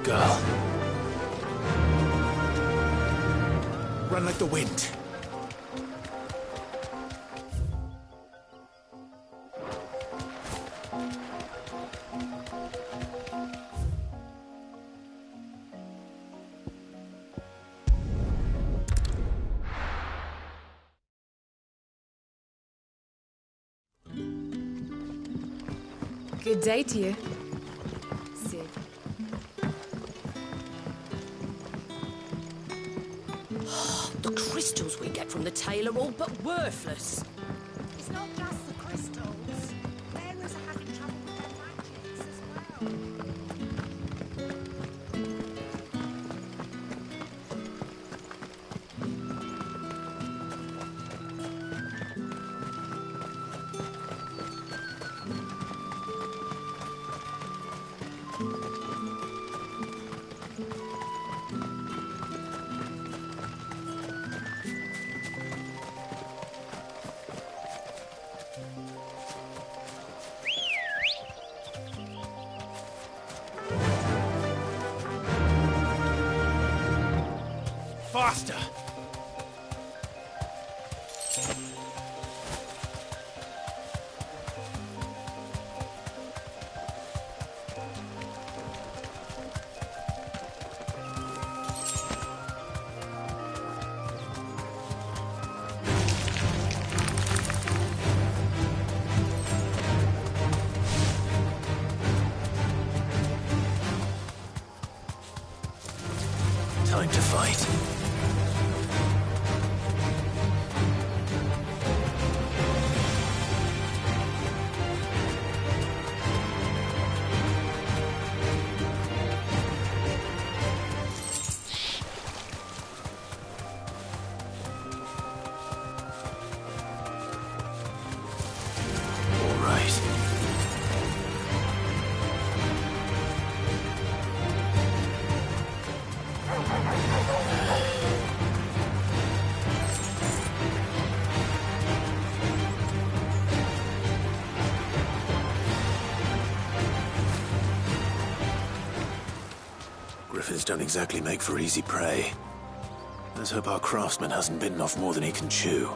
girl. Run like the wind. Good day to you. Sid. The crystals we get from the tail are all but worthless. It's not just the crystals. Bearers are having trouble with their magics as well. Faster! Time to fight. All right. Griffins don't exactly make for easy prey. Let's hope our craftsman hasn't bitten off more than he can chew.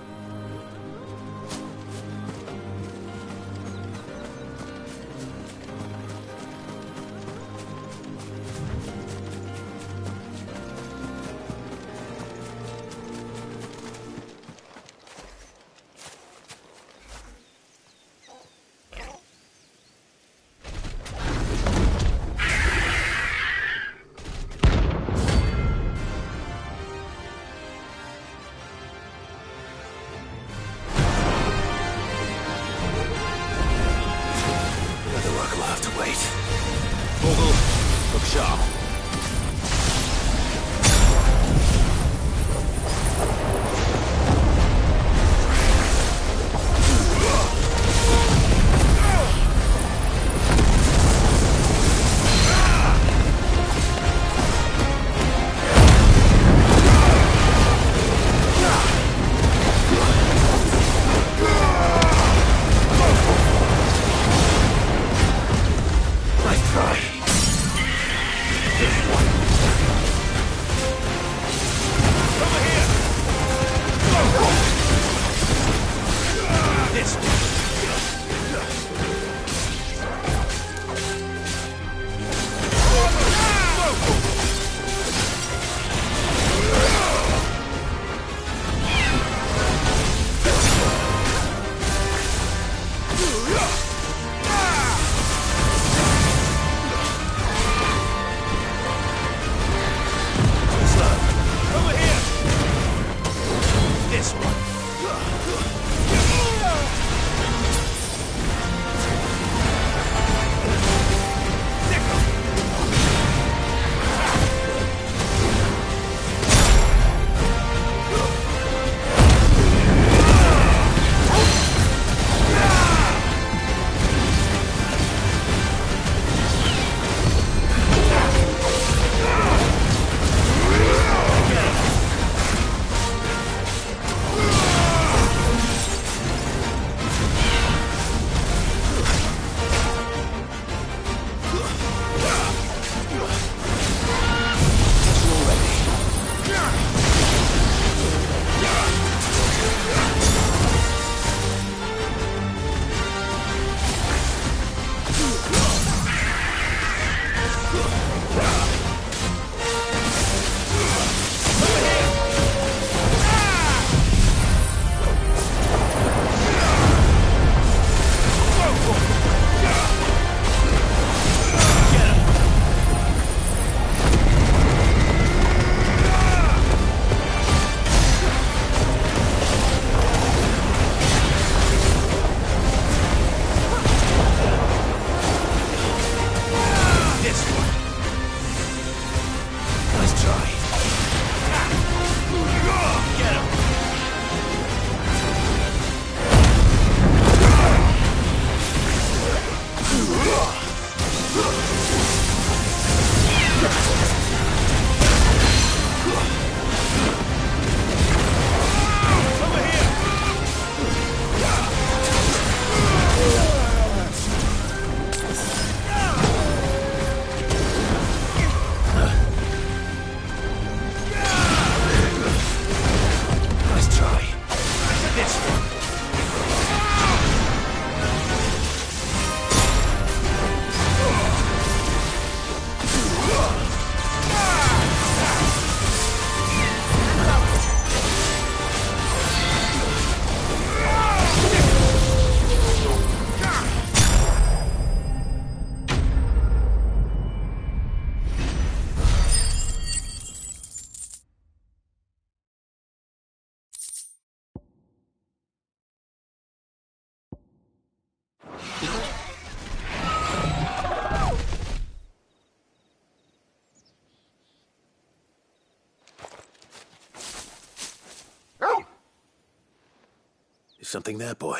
Something there, boy?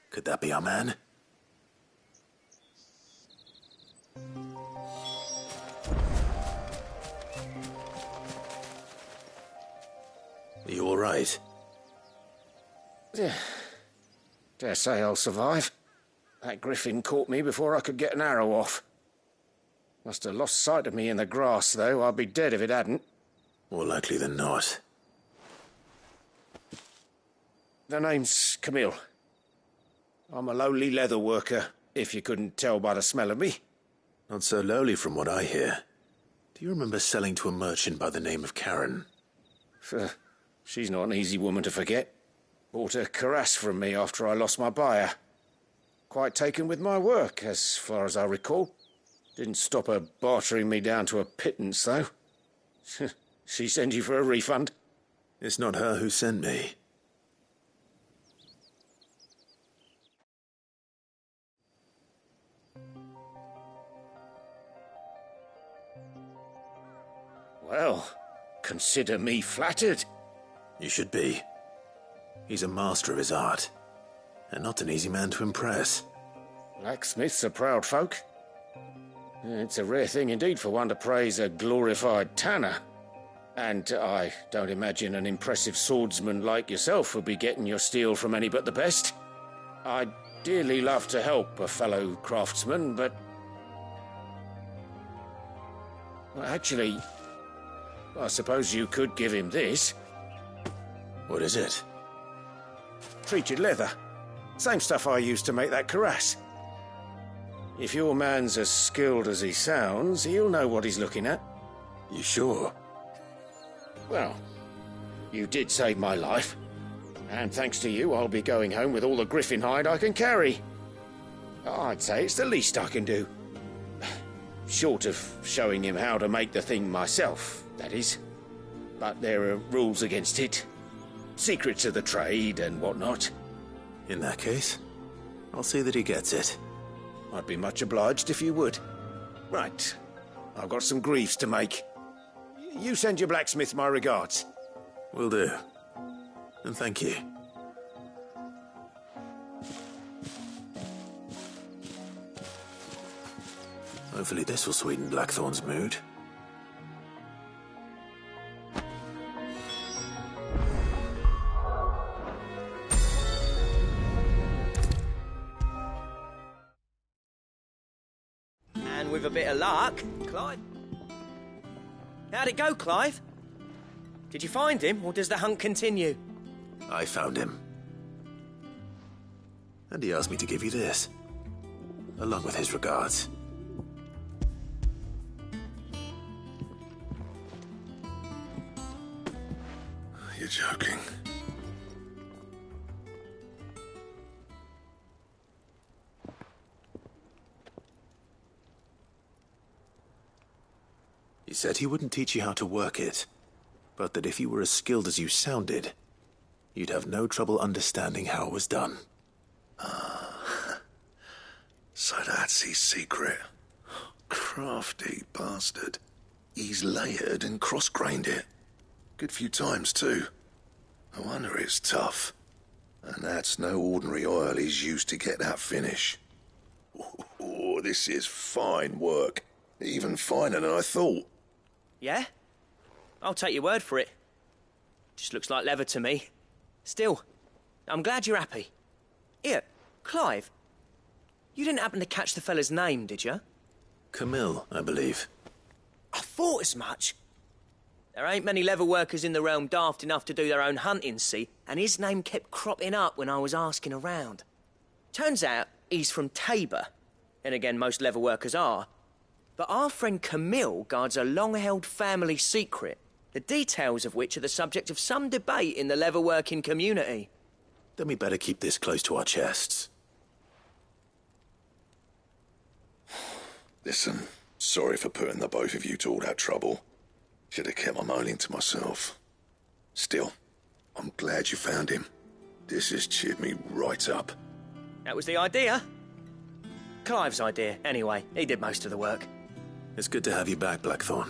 Could that be our man? Are you all right? Dare say I'll survive. That griffin caught me before I could get an arrow off. Must have lost sight of me in the grass, though. I'd be dead if it hadn't. More likely than not. The name's Camille. I'm a lowly leather worker, if you couldn't tell by the smell of me. Not so lowly from what I hear. Do you remember selling to a merchant by the name of Karen? She's not an easy woman to forget. Bought a cuirass from me after I lost my buyer. Quite taken with my work, as far as I recall. Didn't stop her bartering me down to a pittance, though. She sent you for a refund? It's not her who sent me. Well, consider me flattered. You should be. He's a master of his art, and not an easy man to impress. Blacksmiths are proud folk. It's a rare thing indeed for one to praise a glorified tanner. And I don't imagine an impressive swordsman like yourself would be getting your steel from any but the best. I'd dearly love to help a fellow craftsman, but... Well, actually, I suppose you could give him this. What is it? Treated leather. Same stuff I used to make that cuirass. If your man's as skilled as he sounds, he'll know what he's looking at. You sure? Well, you did save my life. And thanks to you, I'll be going home with all the griffin hide I can carry. I'd say it's the least I can do. Short of showing him how to make the thing myself, that is. But there are rules against it. Secrets of the trade and whatnot. In that case, I'll see that he gets it. I'd be much obliged if you would. Right. I've got some greaves to make. You send your blacksmith my regards. Will do. And thank you. Hopefully this will sweeten Blackthorn's mood. And with a bit of luck, Clive... How'd it go, Clive? Did you find him, or does the hunt continue? I found him. And he asked me to give you this, along with his regards. You're joking. He said he wouldn't teach you how to work it, but that if you were as skilled as you sounded, you'd have no trouble understanding how it was done. So that's his secret. Crafty bastard. He's layered and cross-grained it. Good few times, too. No wonder it's tough. And that's no ordinary oil he's used to get that finish. Oh, this is fine work. Even finer than I thought. Yeah? I'll take your word for it. Just looks like leather to me. Still, I'm glad you're happy. Here, Clive, you didn't happen to catch the fella's name, did you? Camille, I believe. I thought as much. There ain't many leather workers in the realm daft enough to do their own hunting, see, and his name kept cropping up when I was asking around. Turns out he's from Tabor, and again most leather workers are. But our friend Camille guards a long-held family secret, the details of which are the subject of some debate in the leather-working community. Then we better keep this close to our chests. Listen, sorry for putting the both of you to all that trouble. Should have kept my moaning to myself. Still, I'm glad you found him. This has cheered me right up. That was the idea. Clive's idea, anyway. He did most of the work. It's good to have you back, Blackthorn.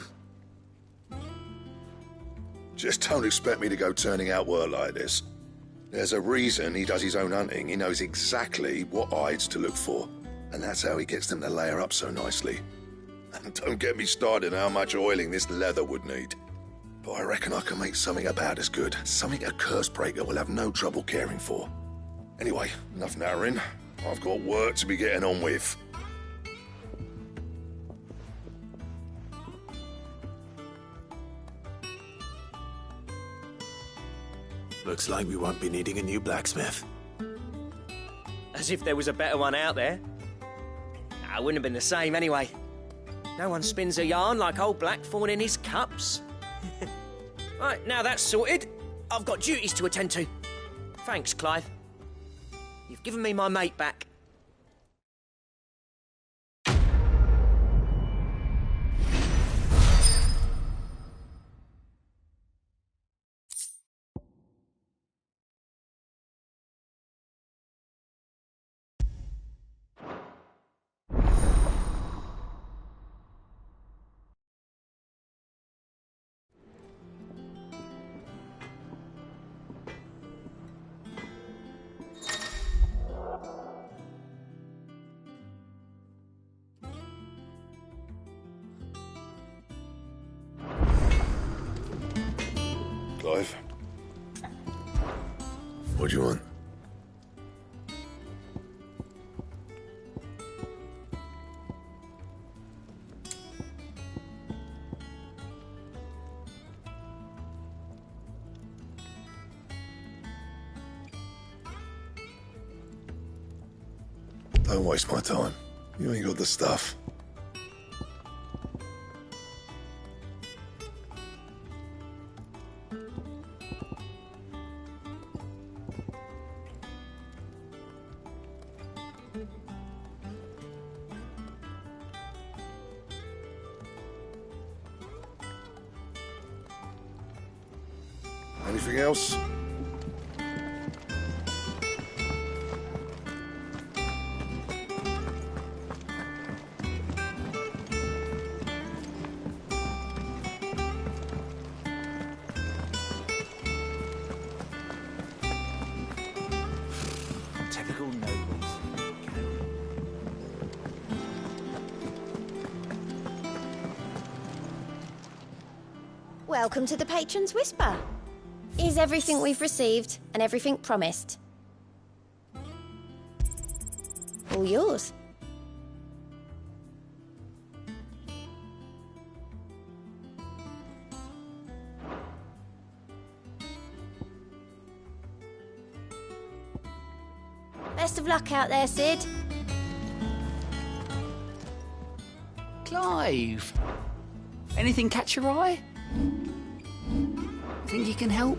Just don't expect me to go turning out work like this. There's a reason he does his own hunting. He knows exactly what hides to look for. And that's how he gets them to layer up so nicely. And don't get me started on how much oiling this leather would need. But I reckon I can make something about as good. Something a Cursebreaker will have no trouble caring for. Anyway, enough narrowing. I've got work to be getting on with. Looks like we won't be needing a new blacksmith. As if there was a better one out there. Nah, it wouldn't have been the same anyway. No one spins a yarn like old Blackthorn in his cups. Right, now that's sorted, I've got duties to attend to. Thanks, Clive. You've given me my mate back. Clive? What do you want? Don't waste my time. You ain't got the stuff. Anything else? Typical nobles. Welcome to the Patron's Whisper. Is everything we've received and everything promised? All yours. Best of luck out there, Sid. Clive! Anything catch your eye? Think you can help?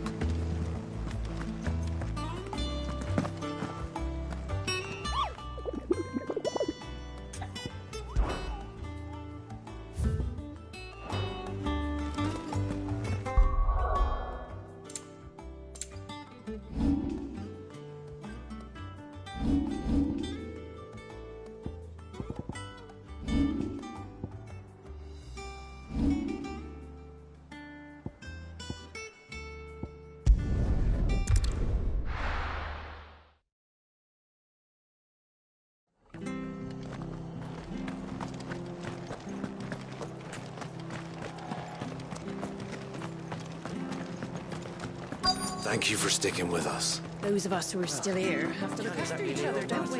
Thank you for sticking with us. Those of us who are still here have to look after each other, don't we?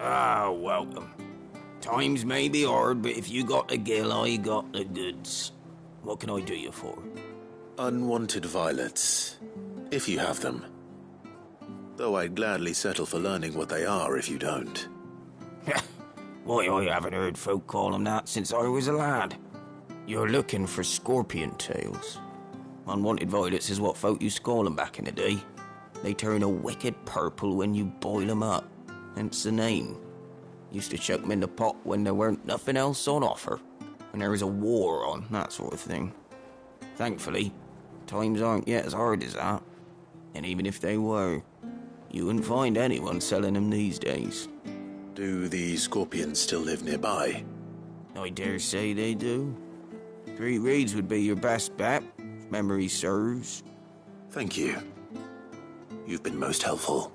Ah, welcome. Times may be hard, but if you got the gill, I got the goods. What can I do you for? Unwanted violets, if you have them. Though I'd gladly settle for learning what they are if you don't. Why, I haven't heard folk call them that since I was a lad. You're looking for scorpion tails. Unwanted violets is what folk used to call them back in the day. They turn a wicked purple when you boil them up, hence the name. Used to chuck them in the pot when there weren't nothing else on offer, when there was a war on, that sort of thing. Thankfully, times aren't yet as hard as that. And even if they were, you wouldn't find anyone selling them these days. Do the scorpions still live nearby? I dare say they do. 3 reeds would be your best bet, if memory serves. Thank you. You've been most helpful.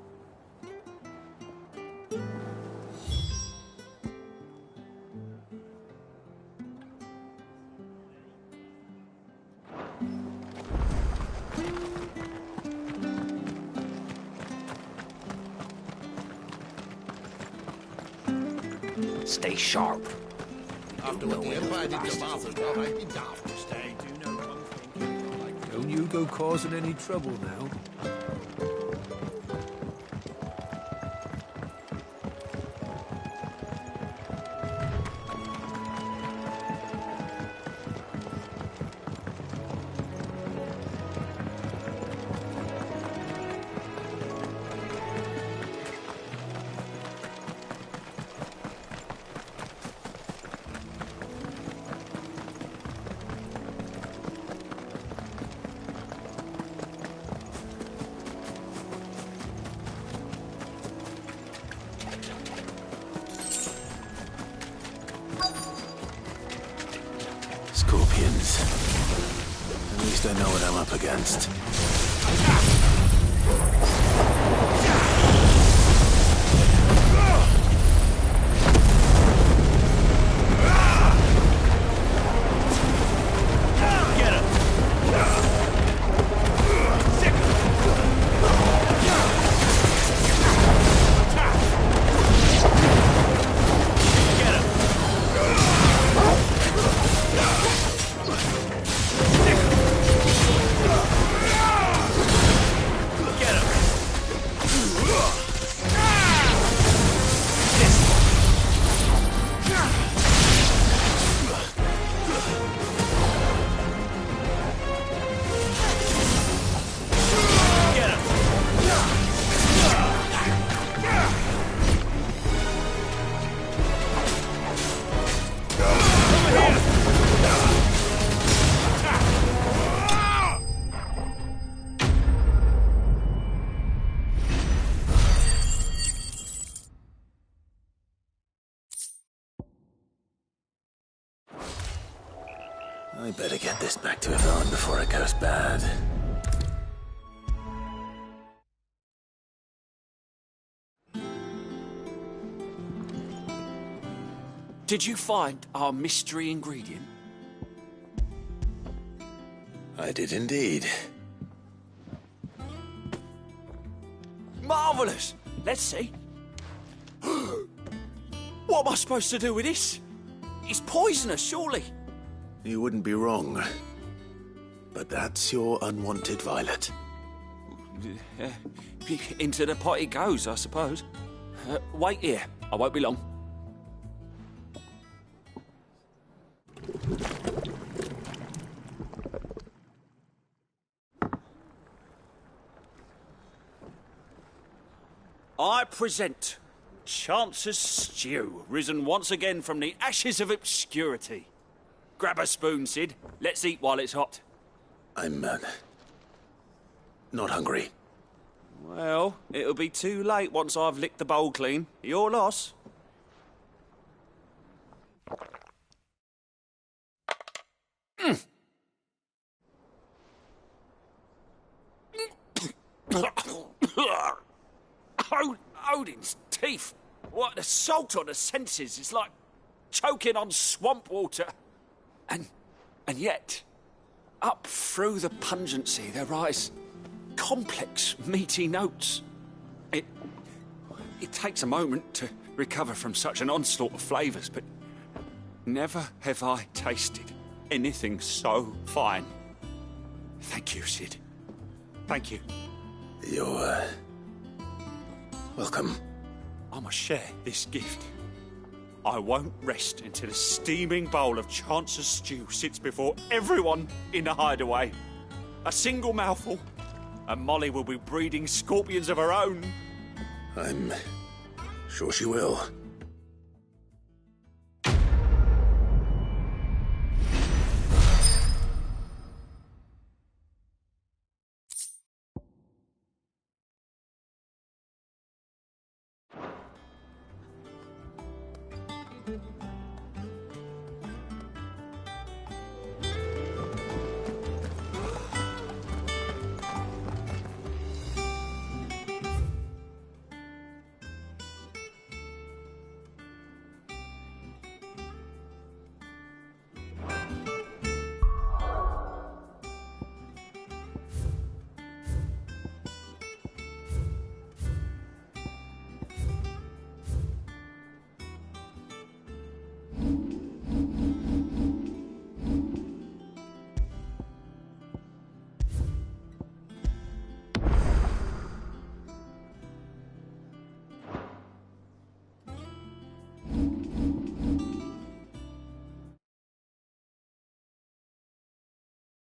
Stay sharp. After what the Empire did to Martha's Bob, I'd be daft to stay. Do you know one thing? Don't you go causing any trouble now. Scorpions. At least I know what I'm up against. I better get this back to Yvonne before it goes bad. Did you find our mystery ingredient? I did indeed. Marvellous! Let's see. What am I supposed to do with this? It's poisonous, surely. You wouldn't be wrong. But that's your unwanted violet. Into the pot it goes, I suppose. Wait here. I won't be long. I present Chance's Stew, risen once again from the ashes of obscurity. Grab a spoon, Sid. Let's eat while it's hot. I'm, not hungry. Well, it'll be too late once I've licked the bowl clean. Your loss. Odin's teeth. What, the salt on the senses is like choking on swamp water. And yet, up through the pungency there rise complex, meaty notes. It takes a moment to recover from such an onslaught of flavours, but never have I tasted anything so fine. Thank you, Sid. Thank you. You're, welcome. I must share this gift. I won't rest until a steaming bowl of Chance's stew sits before everyone in the hideaway. A single mouthful, and Molly will be breeding scorpions of her own. I'm sure she will.